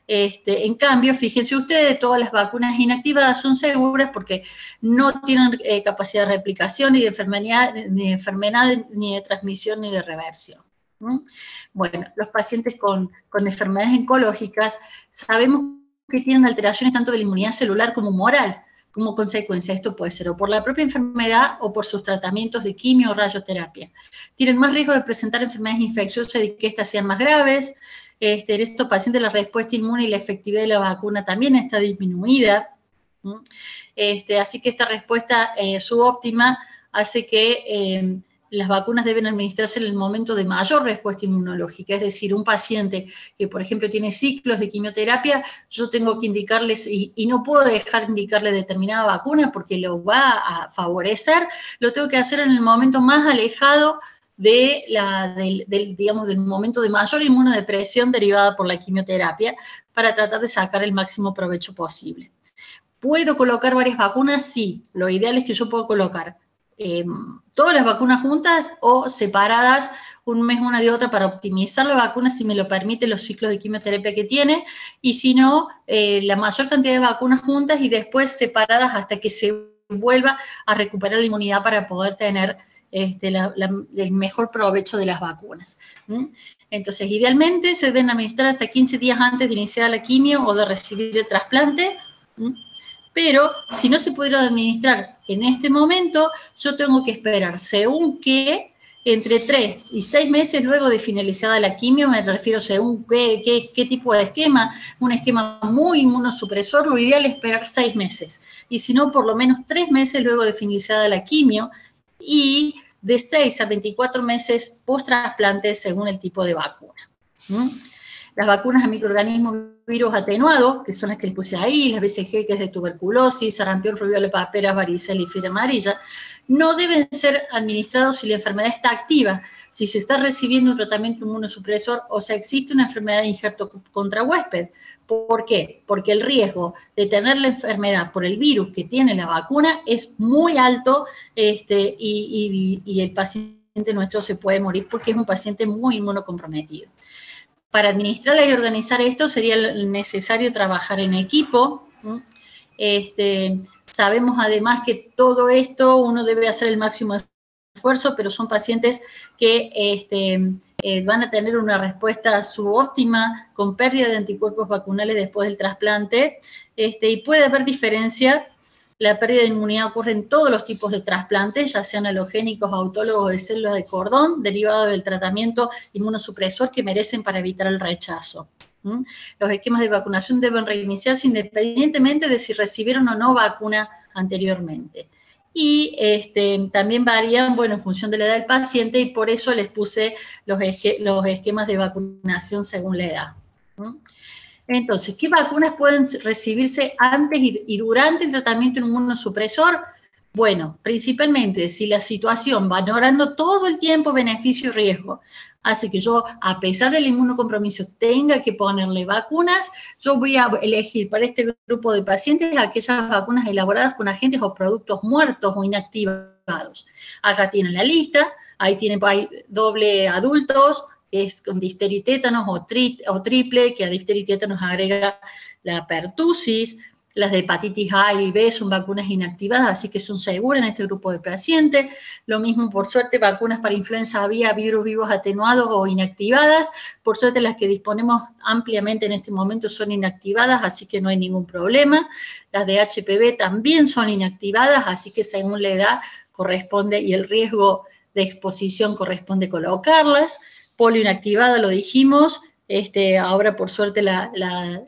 En cambio, fíjense ustedes, todas las vacunas inactivadas son seguras porque no tienen capacidad de replicación ni de enfermedad, ni de transmisión, ni de reversión. Bueno, los pacientes con enfermedades oncológicas sabemos que tienen alteraciones tanto de la inmunidad celular como humoral. Como consecuencia, esto puede ser o por la propia enfermedad o por sus tratamientos de quimio o radioterapia. Tienen más riesgo de presentar enfermedades infecciosas y que estas sean más graves. En estos pacientes la respuesta inmune y la efectividad de la vacuna también está disminuida. Así que esta respuesta subóptima hace que las vacunas deben administrarse en el momento de mayor respuesta inmunológica. Es decir, un paciente que, por ejemplo, tiene ciclos de quimioterapia, yo tengo que indicarles, y no puedo dejar de indicarle determinada vacuna porque lo va a favorecer, lo tengo que hacer en el momento más alejado del momento de mayor inmunodepresión derivada por la quimioterapia para tratar de sacar el máximo provecho posible. ¿Puedo colocar varias vacunas? Sí, lo ideal es que yo pueda colocar todas las vacunas juntas o separadas, un mes una de otra, para optimizar la vacuna, si me lo permite, los ciclos de quimioterapia que tiene, y si no, la mayor cantidad de vacunas juntas y después separadas hasta que se vuelva a recuperar la inmunidad para poder tener el mejor provecho de las vacunas. Entonces, idealmente se deben administrar hasta 15 días antes de iniciar la quimio o de recibir el trasplante, pero si no se pudiera administrar en este momento, yo tengo que esperar, según que entre 3 y 6 meses luego de finalizada la quimio, me refiero según qué tipo de esquema, un esquema muy inmunosupresor, lo ideal es esperar 6 meses, y si no, por lo menos 3 meses luego de finalizada la quimio, y de 6 a 24 meses post-trasplante según el tipo de vacuna. Las vacunas a microorganismos virus atenuados, que son las que les puse ahí, las BCG, que es de tuberculosis, sarampión, rubiola, paperas, varicela y fiebre amarilla, no deben ser administrados si la enfermedad está activa, si se está recibiendo un tratamiento inmunosupresor o si existe una enfermedad de injerto contra huésped. ¿Por qué? Porque el riesgo de tener la enfermedad por el virus que tiene la vacuna es muy alto y el paciente nuestro se puede morir porque es un paciente muy inmunocomprometido. Para administrarla y organizar esto sería necesario trabajar en equipo. Sabemos además que todo esto uno debe hacer el máximo esfuerzo, pero son pacientes que van a tener una respuesta subóptima con pérdida de anticuerpos vacunales después del trasplante, y puede haber diferencia. La pérdida de inmunidad ocurre en todos los tipos de trasplantes, ya sean halogénicos, autólogos de células de cordón, derivados del tratamiento inmunosupresor que merecen para evitar el rechazo. Los esquemas de vacunación deben reiniciarse independientemente de si recibieron o no vacuna anteriormente. Y también varían, bueno, en función de la edad del paciente, y por eso les puse los esquemas de vacunación según la edad. Entonces, ¿qué vacunas pueden recibirse antes y durante el tratamiento inmunosupresor? Bueno, principalmente si la situación, valorando todo el tiempo beneficio y riesgo, hace que yo, a pesar del inmunocompromiso, tenga que ponerle vacunas, yo voy a elegir para este grupo de pacientes aquellas vacunas elaboradas con agentes o productos muertos o inactivados. Acá tienen la lista, ahí tienen doble adultos, es con difteria y tétanos o triple, que a difteria y tétanos agrega la pertusis. Las de hepatitis A y B son vacunas inactivadas, así que son seguras en este grupo de pacientes. Lo mismo, por suerte, vacunas para influenza aviar, virus vivos atenuados o inactivadas. Por suerte, las que disponemos ampliamente en este momento son inactivadas, así que no hay ningún problema. Las de HPV también son inactivadas, así que según la edad corresponde y el riesgo de exposición corresponde colocarlas. Polio inactivada, lo dijimos, ahora por suerte la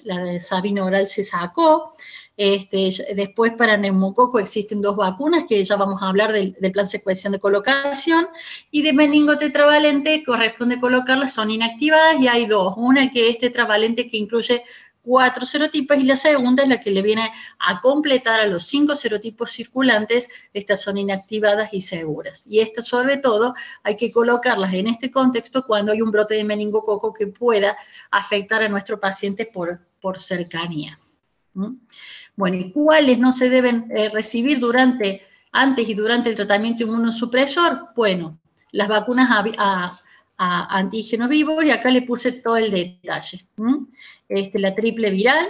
de Sabina oral se sacó. Después para neumococo existen 2 vacunas que ya vamos a hablar del plan secuencial de colocación, y de meningo tetravalente corresponde colocarlas, son inactivadas, y hay 2, una que es tetravalente que incluye 4 serotipos, y la segunda es la que le viene a completar a los 5 serotipos circulantes. Estas son inactivadas y seguras. Y estas, sobre todo, hay que colocarlas en este contexto cuando hay un brote de meningococo que pueda afectar a nuestro paciente por cercanía. Bueno, ¿y cuáles no se deben recibir antes y durante el tratamiento inmunosupresor? Bueno, las vacunas a antígenos vivos, y acá le puse todo el detalle. La triple viral,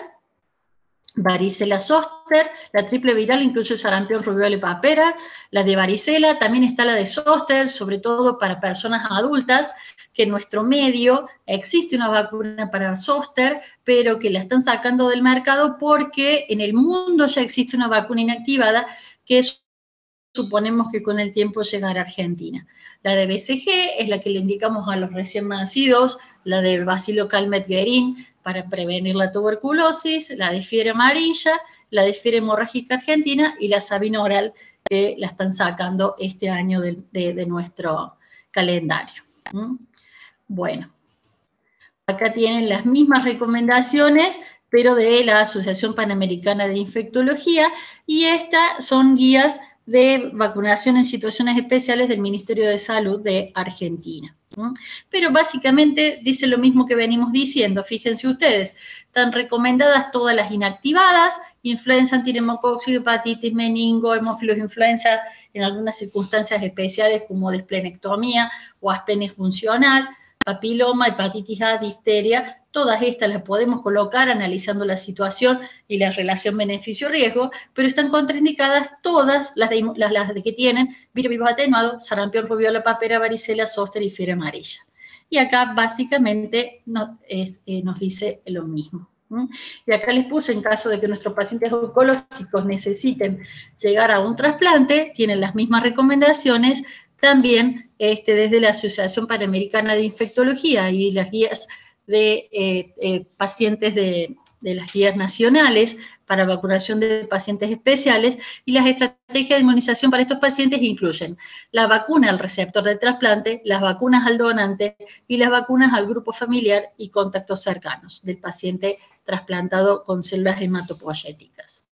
varicela zoster, la triple viral incluye sarampión, rubiola y papera. La de varicela, también está la de zoster, sobre todo para personas adultas, que en nuestro medio existe una vacuna para zoster, pero que la están sacando del mercado porque en el mundo ya existe una vacuna inactivada que suponemos que con el tiempo llegará a Argentina. La de BCG es la que le indicamos a los recién nacidos, la de Bacilo Calmette-Guerin para prevenir la tuberculosis, la de fiebre amarilla, la de fiebre hemorrágica argentina y la Sabina oral, que la están sacando este año de nuestro calendario. Bueno, acá tienen las mismas recomendaciones, pero de la Asociación Panamericana de Infectología, y estas son guías de vacunación en situaciones especiales del Ministerio de Salud de Argentina. Pero básicamente dice lo mismo que venimos diciendo. Fíjense ustedes, están recomendadas todas las inactivadas: influenza, antineumocóxido, hepatitis, meningo, hemófilos influenza, en algunas circunstancias especiales como desplenectomía o asplenia funcional, papiloma, hepatitis A, difteria. Todas estas las podemos colocar analizando la situación y la relación beneficio-riesgo, pero están contraindicadas todas las de que tienen virus vivos atenuados, sarampión, rubiola, papera, varicela, zóster y fiebre amarilla. Y acá básicamente nos dice lo mismo. Y acá les puse, en caso de que nuestros pacientes oncológicos necesiten llegar a un trasplante, tienen las mismas recomendaciones también desde la Asociación Panamericana de Infectología y las guías de pacientes de las guías nacionales para vacunación de pacientes especiales, y las estrategias de inmunización para estos pacientes incluyen la vacuna al receptor del trasplante, las vacunas al donante y las vacunas al grupo familiar y contactos cercanos del paciente trasplantado con células hematopoyéticas.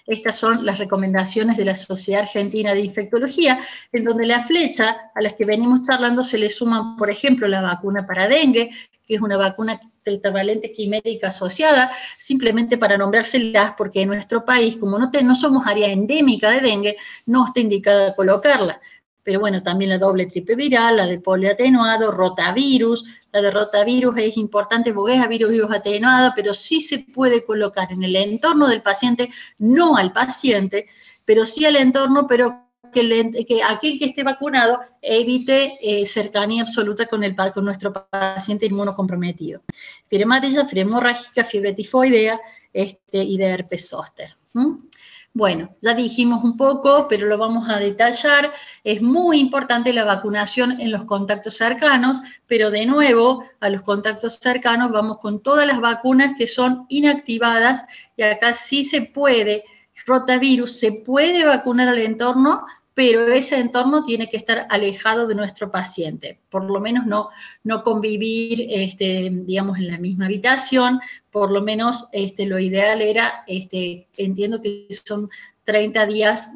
Estas son las recomendaciones de la Sociedad Argentina de Infectología, en donde la flecha a las que venimos charlando se le suman, por ejemplo, la vacuna para dengue, que es una vacuna tetravalente quimérica asociada, simplemente para nombrárselas, porque en nuestro país, como no somos área endémica de dengue, no está indicada colocarla. Pero bueno, también la doble triple viral, la de polio atenuado, rotavirus. La de rotavirus es importante porque es a virus vivos atenuada, pero sí se puede colocar en el entorno del paciente, no al paciente, pero sí al entorno, pero que aquel que esté vacunado evite cercanía absoluta con nuestro paciente inmunocomprometido. Fiebre amarilla, fiebre hemorrágica, fiebre tifoidea y de herpes zóster. Bueno, ya dijimos un poco, pero lo vamos a detallar. Es muy importante la vacunación en los contactos cercanos, pero de nuevo, a los contactos cercanos vamos con todas las vacunas que son inactivadas, y acá sí se puede, rotavirus, se puede vacunar al entorno, pero ese entorno tiene que estar alejado de nuestro paciente, por lo menos no convivir, digamos, en la misma habitación. Por lo menos lo ideal era, entiendo que son 30 días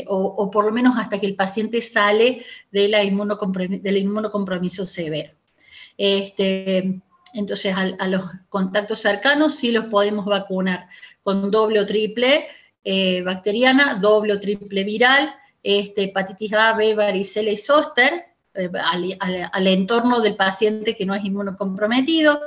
o por lo menos hasta que el paciente sale del inmunocompromiso severo. Entonces, a los contactos cercanos sí los podemos vacunar con doble o triple bacteriana, doble o triple viral, hepatitis A, B, varicela y zóster, al entorno del paciente que no es inmunocomprometido,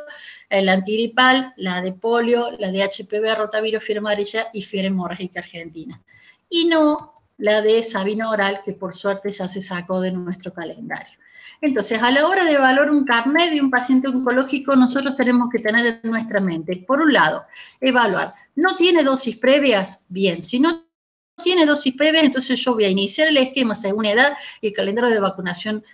la antigripal, la de polio, la de HPV, rotavirus, fiebre amarilla y fiebre hemorrágica argentina. Y no la de Sabino oral, que por suerte ya se sacó de nuestro calendario. Entonces, a la hora de evaluar un carnet de un paciente oncológico, nosotros tenemos que tener en nuestra mente, por un lado, evaluar, ¿no tiene dosis previas? Bien, si no tiene dosis previas, entonces yo voy a iniciar el esquema según edad y el calendario de vacunación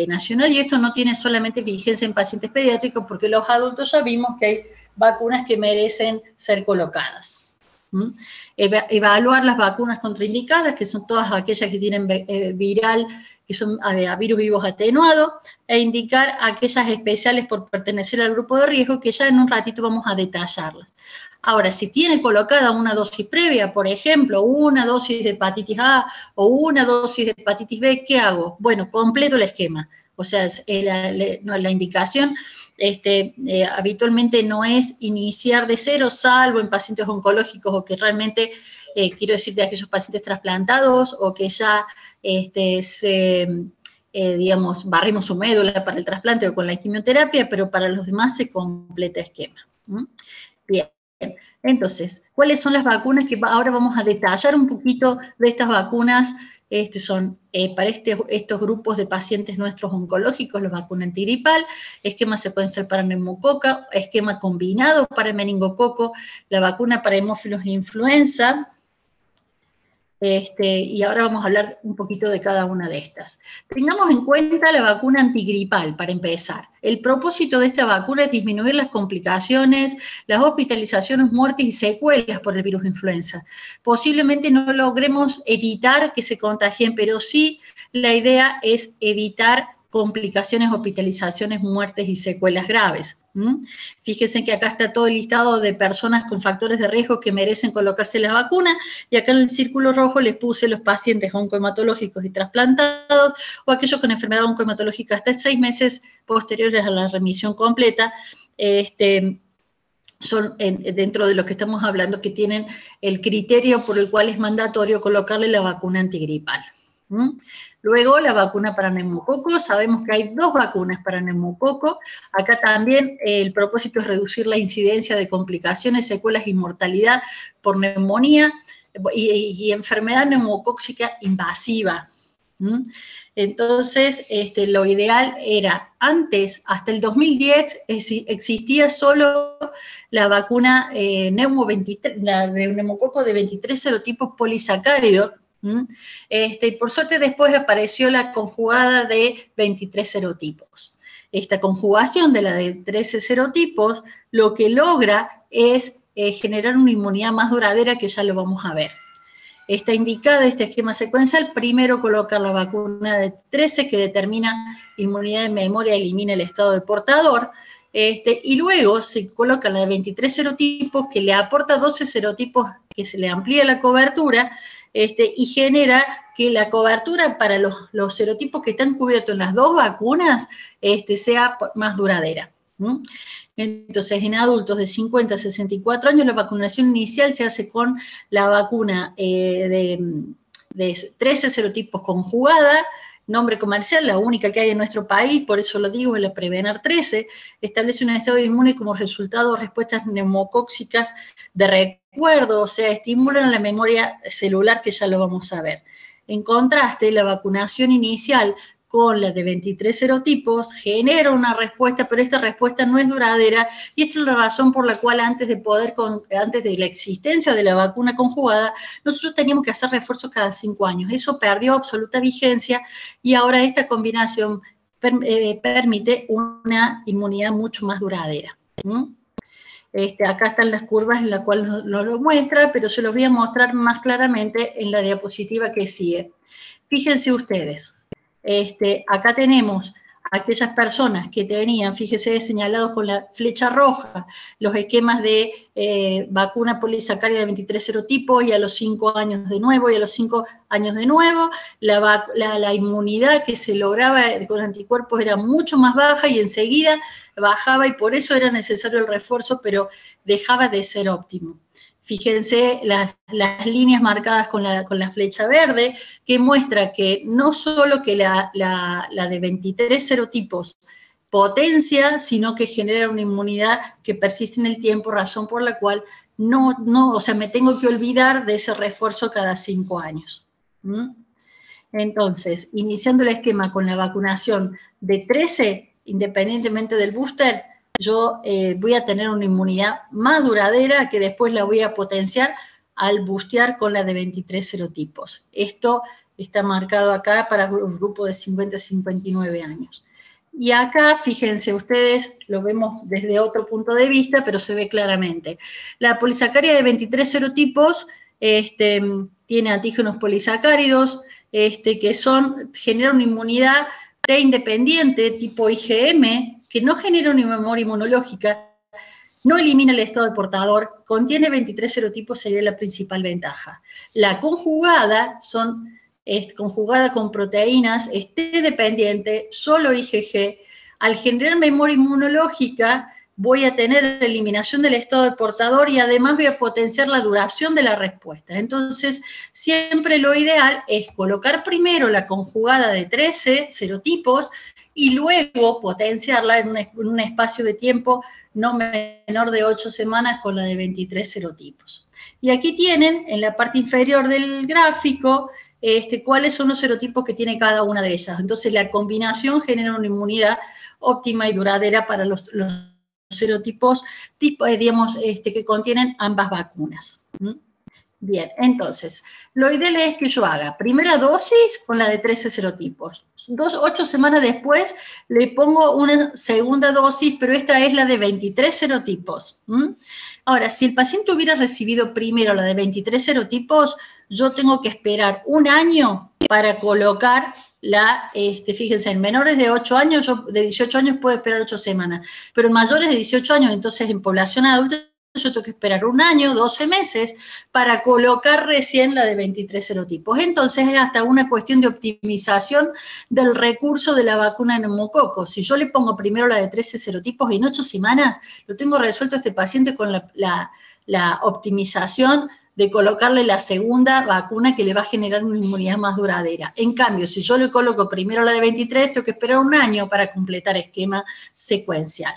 nacional, y esto no tiene solamente vigencia en pacientes pediátricos, porque los adultos ya vimos que hay vacunas que merecen ser colocadas. Evaluar las vacunas contraindicadas, que son todas aquellas que tienen viral, que son a virus vivos atenuados, e indicar aquellas especiales por pertenecer al grupo de riesgo, que ya en un ratito vamos a detallarlas. Ahora, si tiene colocada una dosis previa, por ejemplo, una dosis de hepatitis A o una dosis de hepatitis B, ¿qué hago? Bueno, completo el esquema. O sea, la indicación habitualmente no es iniciar de cero, salvo en pacientes oncológicos o que realmente, quiero decir, de aquellos pacientes trasplantados o que ya digamos, barrimos su médula para el trasplante o con la quimioterapia, pero para los demás se completa esquema. Bien. Entonces, ¿cuáles son las vacunas que ahora vamos a detallar un poquito de estas vacunas? Son para estos grupos de pacientes nuestros oncológicos, la vacuna antigripal, esquema secuencial para neumococo, esquema combinado para meningococo, la vacuna para hemófilos e influenza. Y ahora vamos a hablar un poquito de cada una de estas. Tengamos en cuenta la vacuna antigripal, para empezar. El propósito de esta vacuna es disminuir las complicaciones, las hospitalizaciones, muertes y secuelas por el virus influenza. Posiblemente no logremos evitar que se contagien, pero sí la idea es evitar complicaciones, hospitalizaciones, muertes y secuelas graves. Fíjense que acá está todo el listado de personas con factores de riesgo que merecen colocarse la vacuna, y acá en el círculo rojo les puse los pacientes oncohematológicos y trasplantados o aquellos con enfermedad oncohematológica hasta 6 meses posteriores a la remisión completa, son dentro de lo que estamos hablando, que tienen el criterio por el cual es mandatorio colocarle la vacuna antigripal. Luego, la vacuna para neumococo, sabemos que hay 2 vacunas para neumococo. Acá también el propósito es reducir la incidencia de complicaciones, secuelas y mortalidad por neumonía y enfermedad neumocóxica invasiva. Entonces, lo ideal era, antes, hasta el 2010, existía solo la vacuna la de neumococo de 23 serotipos polisacáridos, y por suerte después apareció la conjugada de 23 serotipos. Esta conjugación de la de 13 serotipos lo que logra es generar una inmunidad más duradera, que ya lo vamos a ver. Está indicada este esquema secuencial: primero colocar la vacuna de 13, que determina inmunidad de memoria, elimina el estado de portador, y luego se coloca la de 23 serotipos, que le aporta 12 serotipos, que se le amplía la cobertura, y genera que la cobertura para los serotipos que están cubiertos en las 2 vacunas sea más duradera. Entonces, en adultos de 50 a 64 años, la vacunación inicial se hace con la vacuna de 13 serotipos conjugada, nombre comercial, la única que hay en nuestro país, por eso lo digo, es la Prevenar 13, establece un estado inmune como resultado de respuestas neumocóxicas de recuerdo, o sea, estimulan la memoria celular, que ya lo vamos a ver. En contraste, la vacunación inicial con la de 23 serotipos genera una respuesta, pero esta respuesta no es duradera, y esta es la razón por la cual antes de la existencia de la vacuna conjugada, nosotros teníamos que hacer refuerzos cada 5 años. Eso perdió absoluta vigencia, y ahora esta combinación permite una inmunidad mucho más duradera. Acá están las curvas en las cuales nos lo muestra, pero se los voy a mostrar más claramente en la diapositiva que sigue. Fíjense ustedes. Acá tenemos a aquellas personas que tenían, fíjese, señalados con la flecha roja, los esquemas de vacuna polisacárida de 23 serotipos, y a los 5 años de nuevo, y a los 5 años de nuevo, la inmunidad que se lograba con anticuerpos era mucho más baja, y enseguida bajaba, y por eso era necesario el refuerzo, pero dejaba de ser óptimo. Fíjense las líneas marcadas con la flecha verde, que muestra que no solo que la de 23 serotipos potencia, sino que genera una inmunidad que persiste en el tiempo, razón por la cual o sea, me tengo que olvidar de ese refuerzo cada 5 años. Entonces, iniciando el esquema con la vacunación de 13, independientemente del booster, yo voy a tener una inmunidad más duradera, que después la voy a potenciar al boostear con la de 23 serotipos. Esto está marcado acá para los grupos de 50 a 59 años. Y acá, fíjense ustedes, lo vemos desde otro punto de vista, pero se ve claramente. La polisacárida de 23 serotipos tiene antígenos polisacáridos, que generan una inmunidad T independiente tipo IgM, que no genera una memoria inmunológica, no elimina el estado de portador, contiene 23 serotipos, sería la principal ventaja. La conjugada conjugada con proteínas, es T dependiente, solo IgG. Al generar memoria inmunológica, voy a tener eliminación del estado de portador, y además voy a potenciar la duración de la respuesta. Entonces, siempre lo ideal es colocar primero la conjugada de 13 serotipos, y luego potenciarla en un espacio de tiempo no menor de 8 semanas con la de 23 serotipos. Y aquí tienen, en la parte inferior del gráfico, cuáles son los serotipos que tiene cada una de ellas. Entonces, la combinación genera una inmunidad óptima y duradera para los serotipos, digamos, que contienen ambas vacunas. Bien, entonces, lo ideal es que yo haga primera dosis con la de 13 serotipos. 8 semanas después le pongo una segunda dosis, pero esta es la de 23 serotipos. Ahora, si el paciente hubiera recibido primero la de 23 serotipos, yo tengo que esperar 1 año para colocar fíjense, en menores de 8 años, de 18 años puedo esperar 8 semanas, pero en mayores de 18 años, entonces en población adulta, yo tengo que esperar un año, 12 meses, para colocar recién la de 23 serotipos. Entonces es hasta una cuestión de optimización del recurso de la vacuna de neumococo. Si yo le pongo primero la de 13 serotipos, en 8 semanas lo tengo resuelto a este paciente con la optimización de colocarle la segunda vacuna que le va a generar una inmunidad más duradera. En cambio, si yo le coloco primero la de 23, tengo que esperar un año para completar esquema secuencial.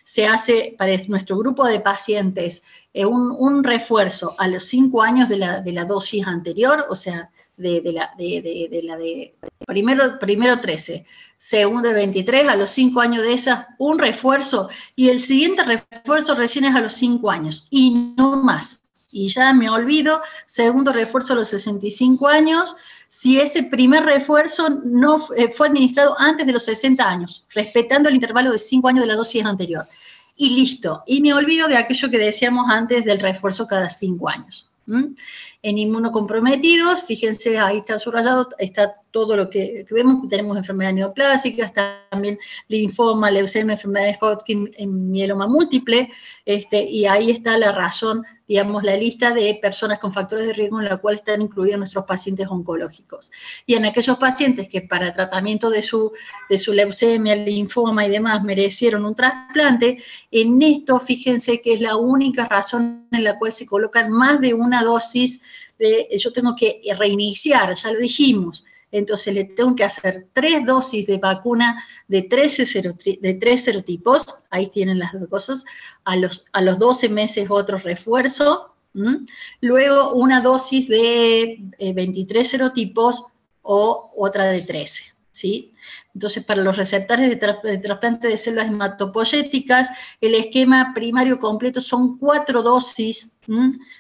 Se hace para nuestro grupo de pacientes un refuerzo a los 5 años de la dosis anterior, o sea, de la de primero 13, segundo de 23, a los 5 años de esas, un refuerzo, y el siguiente refuerzo recién es a los 5 años, y no más. Y ya me olvido, segundo refuerzo a los 65 años, si ese primer refuerzo no fue administrado antes de los 60 años, respetando el intervalo de 5 años de la dosis anterior. Y listo. Y me olvido de aquello que decíamos antes del refuerzo cada 5 años. En inmunocomprometidos, fíjense, ahí está subrayado, está todo lo que vemos, tenemos enfermedades neoplásicas, también linfoma, leucemia, enfermedades Hodgkin, mieloma múltiple, y ahí está la razón, digamos, la lista de personas con factores de riesgo en la cual están incluidos nuestros pacientes oncológicos. Y en aquellos pacientes que para tratamiento de su leucemia, linfoma y demás merecieron un trasplante, en esto fíjense que es la única razón en la cual se colocan más de una dosis yo tengo que reiniciar, ya lo dijimos, entonces le tengo que hacer 3 dosis de vacuna de 3 serotipos, ahí tienen las dos cosas, a los 12 meses otro refuerzo, luego una dosis de 23 serotipos o otra de 13, ¿sí? Entonces, para los receptores de trasplante de células hematopoyéticas, el esquema primario completo son 4 dosis,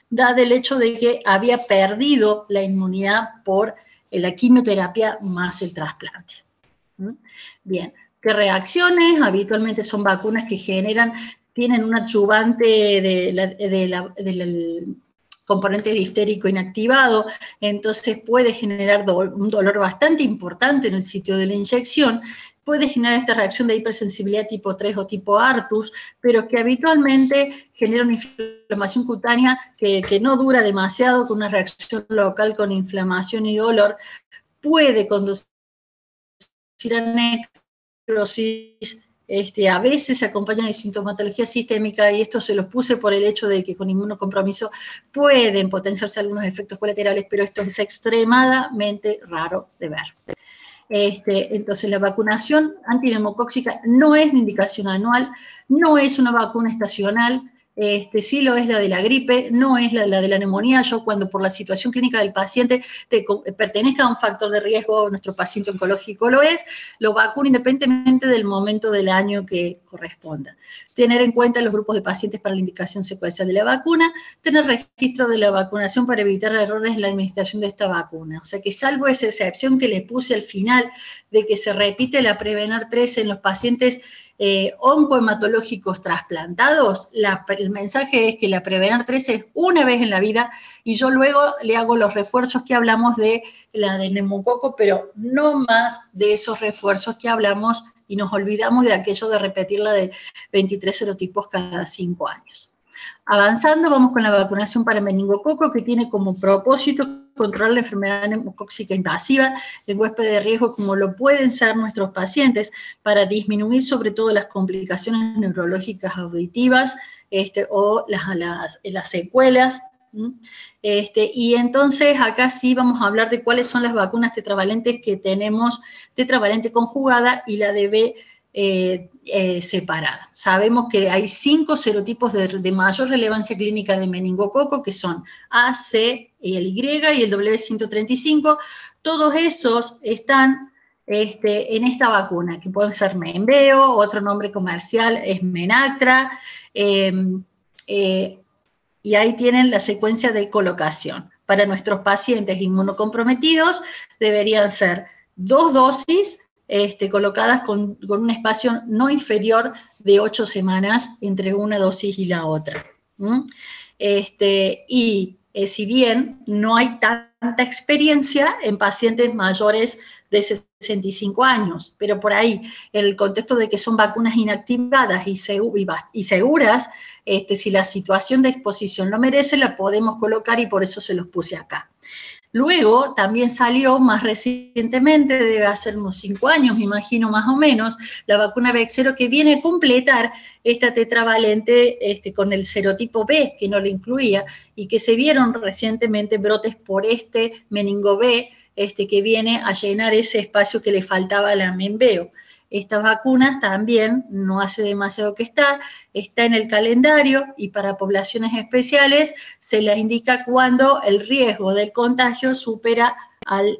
dado el hecho de que había perdido la inmunidad por la quimioterapia más el trasplante. Bien, ¿qué reacciones? Habitualmente son vacunas que tienen un adyuvante del componente diftérico inactivado, entonces puede generar un dolor bastante importante en el sitio de la inyección, puede generar esta reacción de hipersensibilidad tipo 3 o tipo Artus, pero que habitualmente genera una inflamación cutánea que no dura demasiado, con una reacción local con inflamación y dolor, puede conducir a necrosis. A veces se acompaña de sintomatología sistémica, y esto se los puse por el hecho de que con inmunocompromiso pueden potenciarse algunos efectos colaterales, pero esto es extremadamente raro de ver. Entonces, la vacunación antineumocóxica no es de indicación anual, no es una vacuna estacional, sí lo es la de la gripe, no es la de la neumonía. Yo, cuando por la situación clínica del paciente pertenezca a un factor de riesgo, nuestro paciente oncológico lo vacuno independientemente del momento del año que corresponda. Tener en cuenta los grupos de pacientes para la indicación secuencial de la vacuna, tener registro de la vacunación para evitar errores en la administración de esta vacuna. O sea que, salvo esa excepción que les puse al final de que se repite la Prevenar 13 en los pacientes oncohematológicos trasplantados, el mensaje es que la Prevenar 13 es una vez en la vida, y yo luego le hago los refuerzos que hablamos de la de neumococo, pero no más de esos refuerzos que hablamos, y nos olvidamos de aquello de repetir la de 23 serotipos cada 5 años. Avanzando, vamos con la vacunación para meningococo, que tiene como propósito controlar la enfermedad neumocóxica invasiva del huésped de riesgo, como lo pueden ser nuestros pacientes, para disminuir sobre todo las complicaciones neurológicas auditivas o las secuelas. Y entonces acá sí vamos a hablar de cuáles son las vacunas tetravalentes que tenemos, tetravalente conjugada y la de B separada. Sabemos que hay 5 serotipos de mayor relevancia clínica de meningococo, que son A, C, el Y y el W135. Todos esos están en esta vacuna, que pueden ser Menveo, otro nombre comercial es Menactra, y ahí tienen la secuencia de colocación. Para nuestros pacientes inmunocomprometidos deberían ser 2 dosis colocadas con un espacio no inferior de 8 semanas entre una dosis y la otra. Y si bien no hay tanta experiencia en pacientes mayores de 65 años, pero por ahí, en el contexto de que son vacunas inactivadas y seguras, si la situación de exposición lo merece, la podemos colocar y por eso se los puse acá. Luego también salió más recientemente, debe hacer unos 5 años, me imagino más o menos, la vacuna Bexsero, que viene a completar esta tetravalente con el serotipo B, que no lo incluía, y que se vieron recientemente brotes por meningo B, que viene a llenar ese espacio que le faltaba a la Menveo. Estas vacunas también, no hace demasiado que está en el calendario y para poblaciones especiales se les indica cuando el riesgo del contagio supera al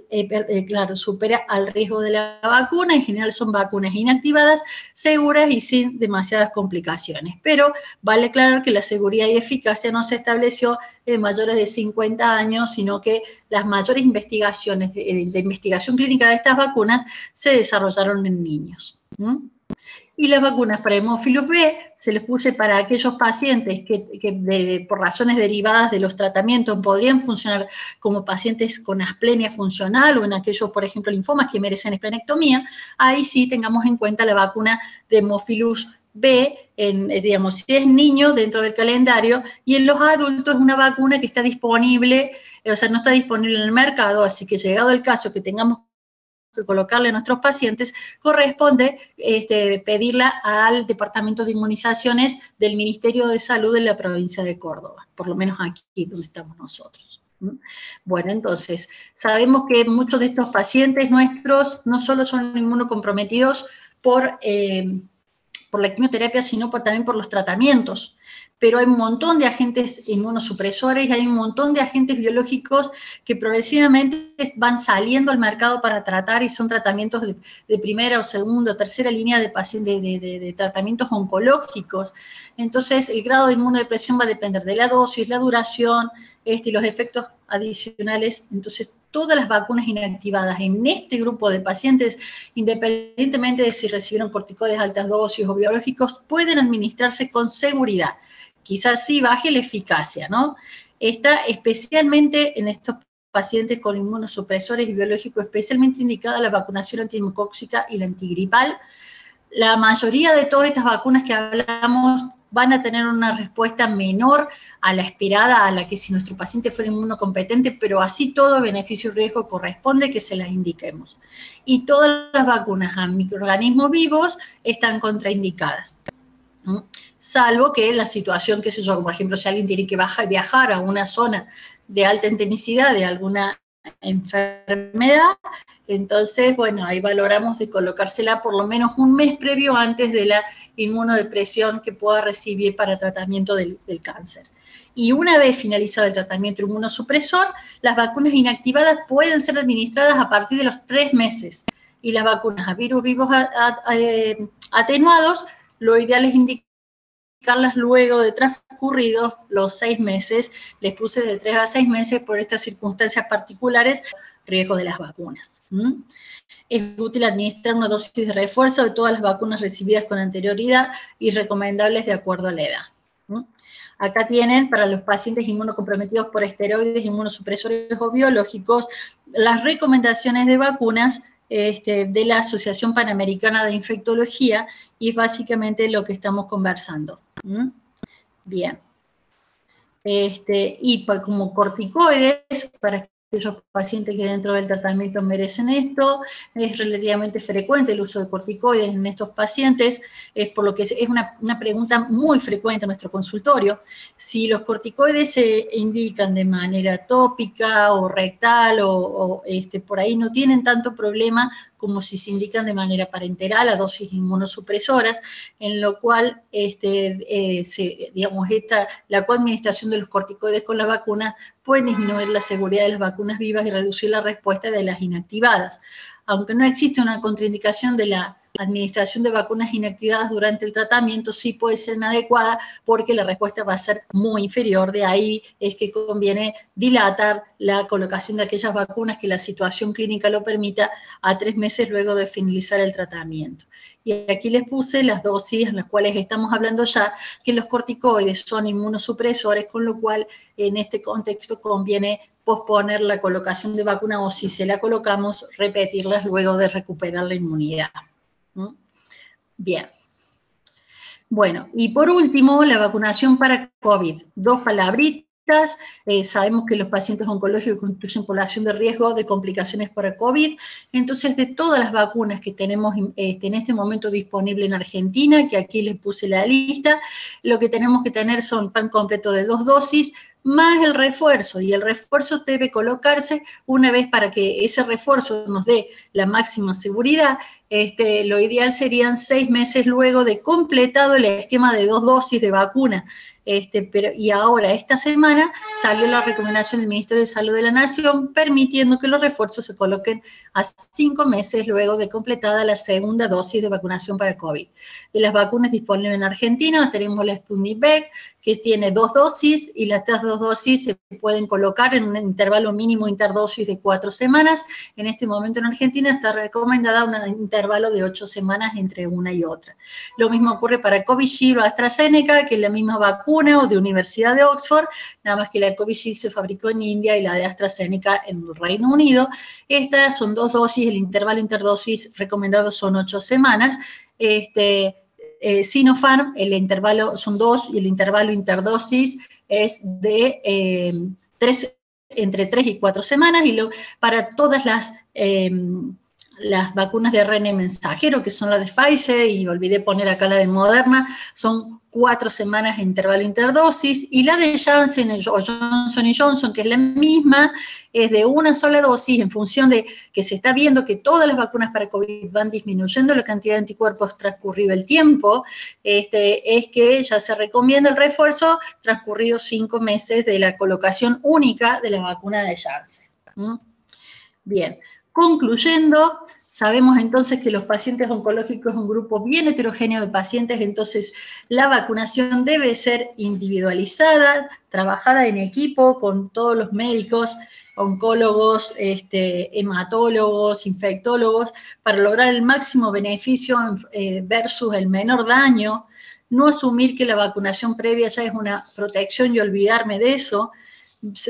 riesgo de la vacuna. En general son vacunas inactivadas, seguras y sin demasiadas complicaciones. Pero vale aclarar que la seguridad y eficacia no se estableció en mayores de 50 años, sino que las mayores investigaciones de investigación clínica de estas vacunas se desarrollaron en niños. Y las vacunas para hemófilos B se les puse para aquellos pacientes que por razones derivadas de los tratamientos podrían funcionar como pacientes con asplenia funcional o en aquellos, por ejemplo, linfomas que merecen esplenectomía. Ahí sí tengamos en cuenta la vacuna de hemófilos B, digamos, si es niño dentro del calendario, y en los adultos es una vacuna que está disponible, o sea, no está disponible en el mercado, así que llegado el caso que tengamos que colocarle a nuestros pacientes, corresponde pedirla al Departamento de Inmunizaciones del Ministerio de Salud de la provincia de Córdoba, por lo menos aquí donde estamos nosotros. Bueno, entonces, sabemos que muchos de estos pacientes nuestros no solo son inmunocomprometidos por la quimioterapia, sino también por los tratamientos. Pero hay un montón de agentes inmunosupresores y hay un montón de agentes biológicos que progresivamente van saliendo al mercado para tratar y son tratamientos de primera o segunda o tercera línea de tratamientos oncológicos. Entonces, el grado de inmunodepresión va a depender de la dosis, la duración y los efectos adicionales. Entonces, todas las vacunas inactivadas en este grupo de pacientes, independientemente de si recibieron corticoides de altas dosis o biológicos, pueden administrarse con seguridad. Quizás sí baje la eficacia, ¿no? Está especialmente en estos pacientes con inmunosupresores y biológicos, especialmente indicada la vacunación antineumocóxica y la antigripal. La mayoría de todas estas vacunas que hablamos van a tener una respuesta menor a la esperada, a la que si nuestro paciente fuera inmunocompetente, pero así todo beneficio y riesgo corresponde que se las indiquemos. Y todas las vacunas a microorganismos vivos están contraindicadas. Salvo que la situación, qué sé yo, por ejemplo, si alguien tiene que viajar a una zona de alta endemicidad de alguna enfermedad, entonces, bueno, ahí valoramos de colocársela por lo menos un mes previo antes de la inmunodepresión que pueda recibir para tratamiento del cáncer. Y una vez finalizado el tratamiento inmunosupresor, las vacunas inactivadas pueden ser administradas a partir de los 3 meses. Y las vacunas a virus vivos atenuados, lo ideal es indicarlas luego de transcurridos los 6 meses. Les puse de 3 a 6 meses por estas circunstancias particulares, riesgo de las vacunas. Es útil administrar una dosis de refuerzo de todas las vacunas recibidas con anterioridad y recomendables de acuerdo a la edad. Acá tienen, para los pacientes inmunocomprometidos por esteroides, inmunosupresores o biológicos, las recomendaciones de vacunas de la Asociación Panamericana de Infectología, y es básicamente lo que estamos conversando. Bien. Y como corticoides, para aquellos pacientes que dentro del tratamiento merecen esto, es relativamente frecuente el uso de corticoides en estos pacientes, por lo que es una pregunta muy frecuente en nuestro consultorio. Si los corticoides se indican de manera tópica o rectal o por ahí no tienen tanto problema como si se indican de manera parenteral a dosis inmunosupresoras, en lo cual, la coadministración de los corticoides con las vacunas puede disminuir la seguridad de las vacunas vivas y reducir la respuesta de las inactivadas. Aunque no existe una contraindicación de la administración de vacunas inactivadas durante el tratamiento, sí puede ser inadecuada porque la respuesta va a ser muy inferior. De ahí es que conviene dilatar la colocación de aquellas vacunas que la situación clínica lo permita a 3 meses luego de finalizar el tratamiento. Y aquí les puse las dosis en las cuales estamos hablando ya, que los corticoides son inmunosupresores, con lo cual en este contexto conviene posponer la colocación de vacuna o si se la colocamos, repetirlas luego de recuperar la inmunidad. Bien. Bueno, y por último, la vacunación para COVID. 2 palabritas. Sabemos que los pacientes oncológicos constituyen población de riesgo de complicaciones para COVID. Entonces, de todas las vacunas que tenemos en este momento disponible en Argentina, que aquí les puse la lista, lo que tenemos que tener son plan completo de 2 dosis, más el refuerzo, y el refuerzo debe colocarse una vez para que ese refuerzo nos dé la máxima seguridad. Lo ideal serían 6 meses luego de completado el esquema de 2 dosis de vacuna. Y ahora, esta semana, salió la recomendación del Ministerio de Salud de la Nación permitiendo que los refuerzos se coloquen a 5 meses luego de completada la segunda dosis de vacunación para COVID. De las vacunas disponibles en Argentina, tenemos la Sputnik V, que tiene 2 dosis, y las 2 dosis se pueden colocar en un intervalo mínimo interdosis de 4 semanas. En este momento en Argentina está recomendada un intervalo de 8 semanas entre una y otra. Lo mismo ocurre para Covishield o AstraZeneca, que es la misma vacuna o de Universidad de Oxford, nada más que la Covishield se fabricó en India y la de AstraZeneca en el Reino Unido. Estas son 2 dosis, el intervalo interdosis recomendado son 8 semanas. Sinopharm, el intervalo son 2 y el intervalo interdosis es de entre 3 y 4 semanas, y para todas las vacunas de ARN mensajero, que son la de Pfizer, y olvidé poner acá la de Moderna, son 4 semanas de intervalo interdosis, y la de Janssen o Johnson & Johnson, que es la misma, es de una sola dosis, en función de que se está viendo que todas las vacunas para COVID van disminuyendo la cantidad de anticuerpos transcurrido el tiempo, es que ya se recomienda el refuerzo transcurridos 5 meses de la colocación única de la vacuna de Janssen. Bien. Concluyendo, sabemos entonces que los pacientes oncológicos es un grupo bien heterogéneo de pacientes, entonces la vacunación debe ser individualizada, trabajada en equipo con todos los médicos, oncólogos, hematólogos, infectólogos, para lograr el máximo beneficio versus el menor daño. No asumir que la vacunación previa ya es una protección y olvidarme de eso.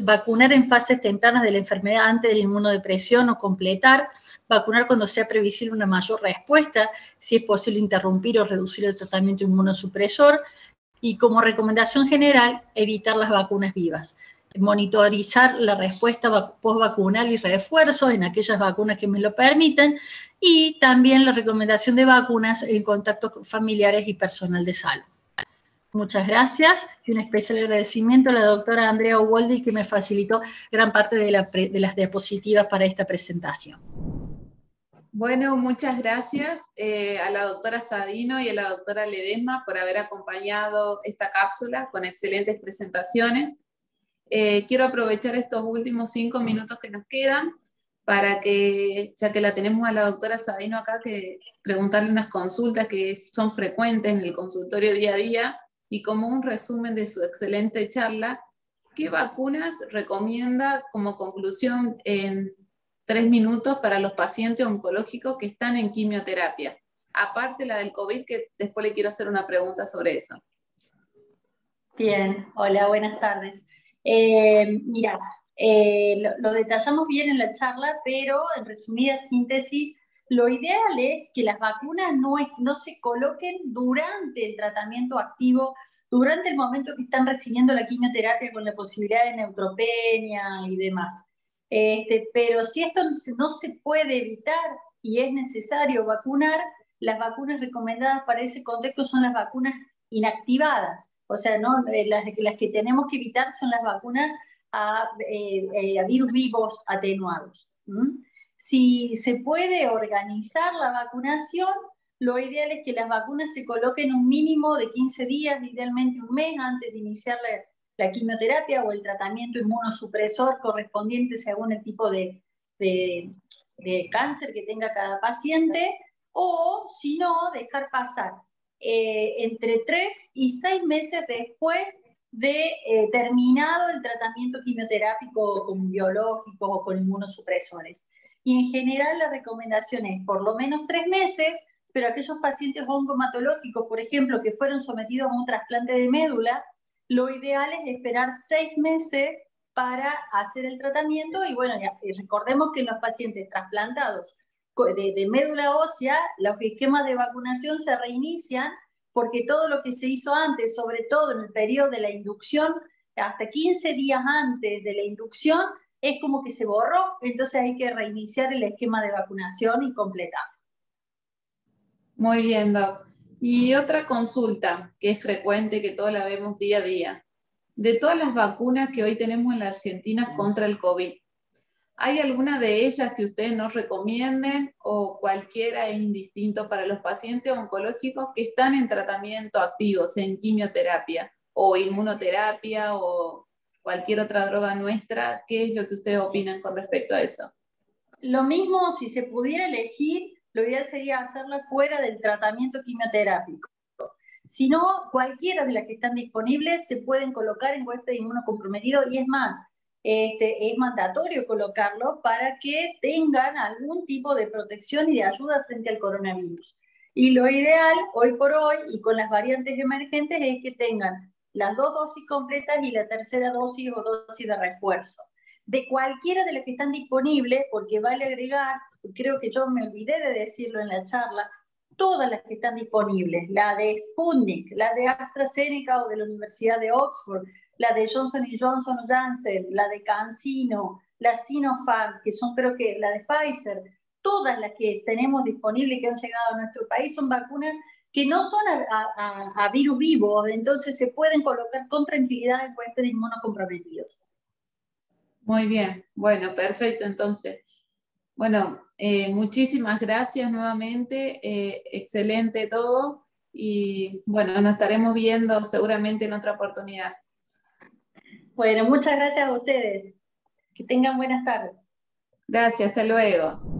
Vacunar en fases tempranas de la enfermedad antes de la inmunodepresión o completar, vacunar cuando sea previsible una mayor respuesta, si es posible interrumpir o reducir el tratamiento inmunosupresor, y como recomendación general, evitar las vacunas vivas. Monitorizar la respuesta postvacunal y refuerzo en aquellas vacunas que me lo permitan, y también la recomendación de vacunas en contacto con familiares y personal de salud. Muchas gracias y un especial agradecimiento a la doctora Andrea Uboldi, que me facilitó gran parte de las diapositivas para esta presentación. Bueno, muchas gracias a la doctora Sadino y a la doctora Ledesma por haber acompañado esta cápsula con excelentes presentaciones. Quiero aprovechar estos últimos 5 minutos que nos quedan para que, ya que la tenemos a la doctora Sadino acá, que preguntarle unas consultas que son frecuentes en el consultorio día a día, y como un resumen de su excelente charla, ¿qué vacunas recomienda como conclusión en 3 minutos para los pacientes oncológicos que están en quimioterapia? Aparte la del COVID, que después le quiero hacer una pregunta sobre eso. Bien, hola, buenas tardes. Mira, lo detallamos bien en la charla, pero en resumida síntesis, lo ideal es que las vacunas no se coloquen durante el tratamiento activo, durante el momento que están recibiendo la quimioterapia con la posibilidad de neutropenia y demás. Pero si esto no se puede evitar y es necesario vacunar, las vacunas recomendadas para ese contexto son las vacunas inactivadas. O sea, ¿no? las que tenemos que evitar son las vacunas a virus vivos atenuados. Si se puede organizar la vacunación, lo ideal es que las vacunas se coloquen un mínimo de 15 días, idealmente un mes, antes de iniciar la quimioterapia o el tratamiento inmunosupresor correspondiente según el tipo de cáncer que tenga cada paciente, o si no, dejar pasar entre 3 y 6 meses después de terminado el tratamiento quimioterápico con biológicos o con inmunosupresores. Y en general la recomendación es por lo menos 3 meses, pero aquellos pacientes oncomatológicos, por ejemplo, que fueron sometidos a un trasplante de médula, lo ideal es esperar 6 meses para hacer el tratamiento, y bueno, recordemos que en los pacientes trasplantados de médula ósea, los esquemas de vacunación se reinician porque todo lo que se hizo antes, sobre todo en el periodo de la inducción, hasta 15 días antes de la inducción, es como que se borró, entonces hay que reiniciar el esquema de vacunación y completar. Muy bien, Doc. Y otra consulta que es frecuente, que todos la vemos día a día. De todas las vacunas que hoy tenemos en la Argentina contra el COVID, ¿hay alguna de ellas que ustedes nos recomienden o cualquiera es indistinto para los pacientes oncológicos que están en tratamiento activos, en quimioterapia o inmunoterapia o cualquier otra droga nuestra? ¿Qué es lo que ustedes opinan con respecto a eso? Lo mismo, si se pudiera elegir, lo ideal sería hacerla fuera del tratamiento quimioterápico. Si no, cualquiera de las que están disponibles se pueden colocar en huésped inmunocomprometido, y es más, es mandatorio colocarlo para que tengan algún tipo de protección y de ayuda frente al coronavirus. Y lo ideal, hoy por hoy, y con las variantes emergentes, es que tengan las 2 dosis completas y la tercera dosis o dosis de refuerzo. De cualquiera de las que están disponibles, porque vale agregar, creo que yo me olvidé de decirlo en la charla, todas las que están disponibles, la de Sputnik, la de AstraZeneca o de la Universidad de Oxford, la de Johnson & Johnson o Janssen, la de CanSino, la Sinopharm, que son creo que la de Pfizer, todas las que tenemos disponibles y que han llegado a nuestro país son vacunas que no son a virus vivo, entonces se pueden colocar con tranquilidad en huéspedes inmunocomprometidos. Muy bien, bueno, perfecto, entonces. Bueno, muchísimas gracias nuevamente, excelente todo, y bueno, nos estaremos viendo seguramente en otra oportunidad. Bueno, muchas gracias a ustedes. Que tengan buenas tardes. Gracias, hasta luego.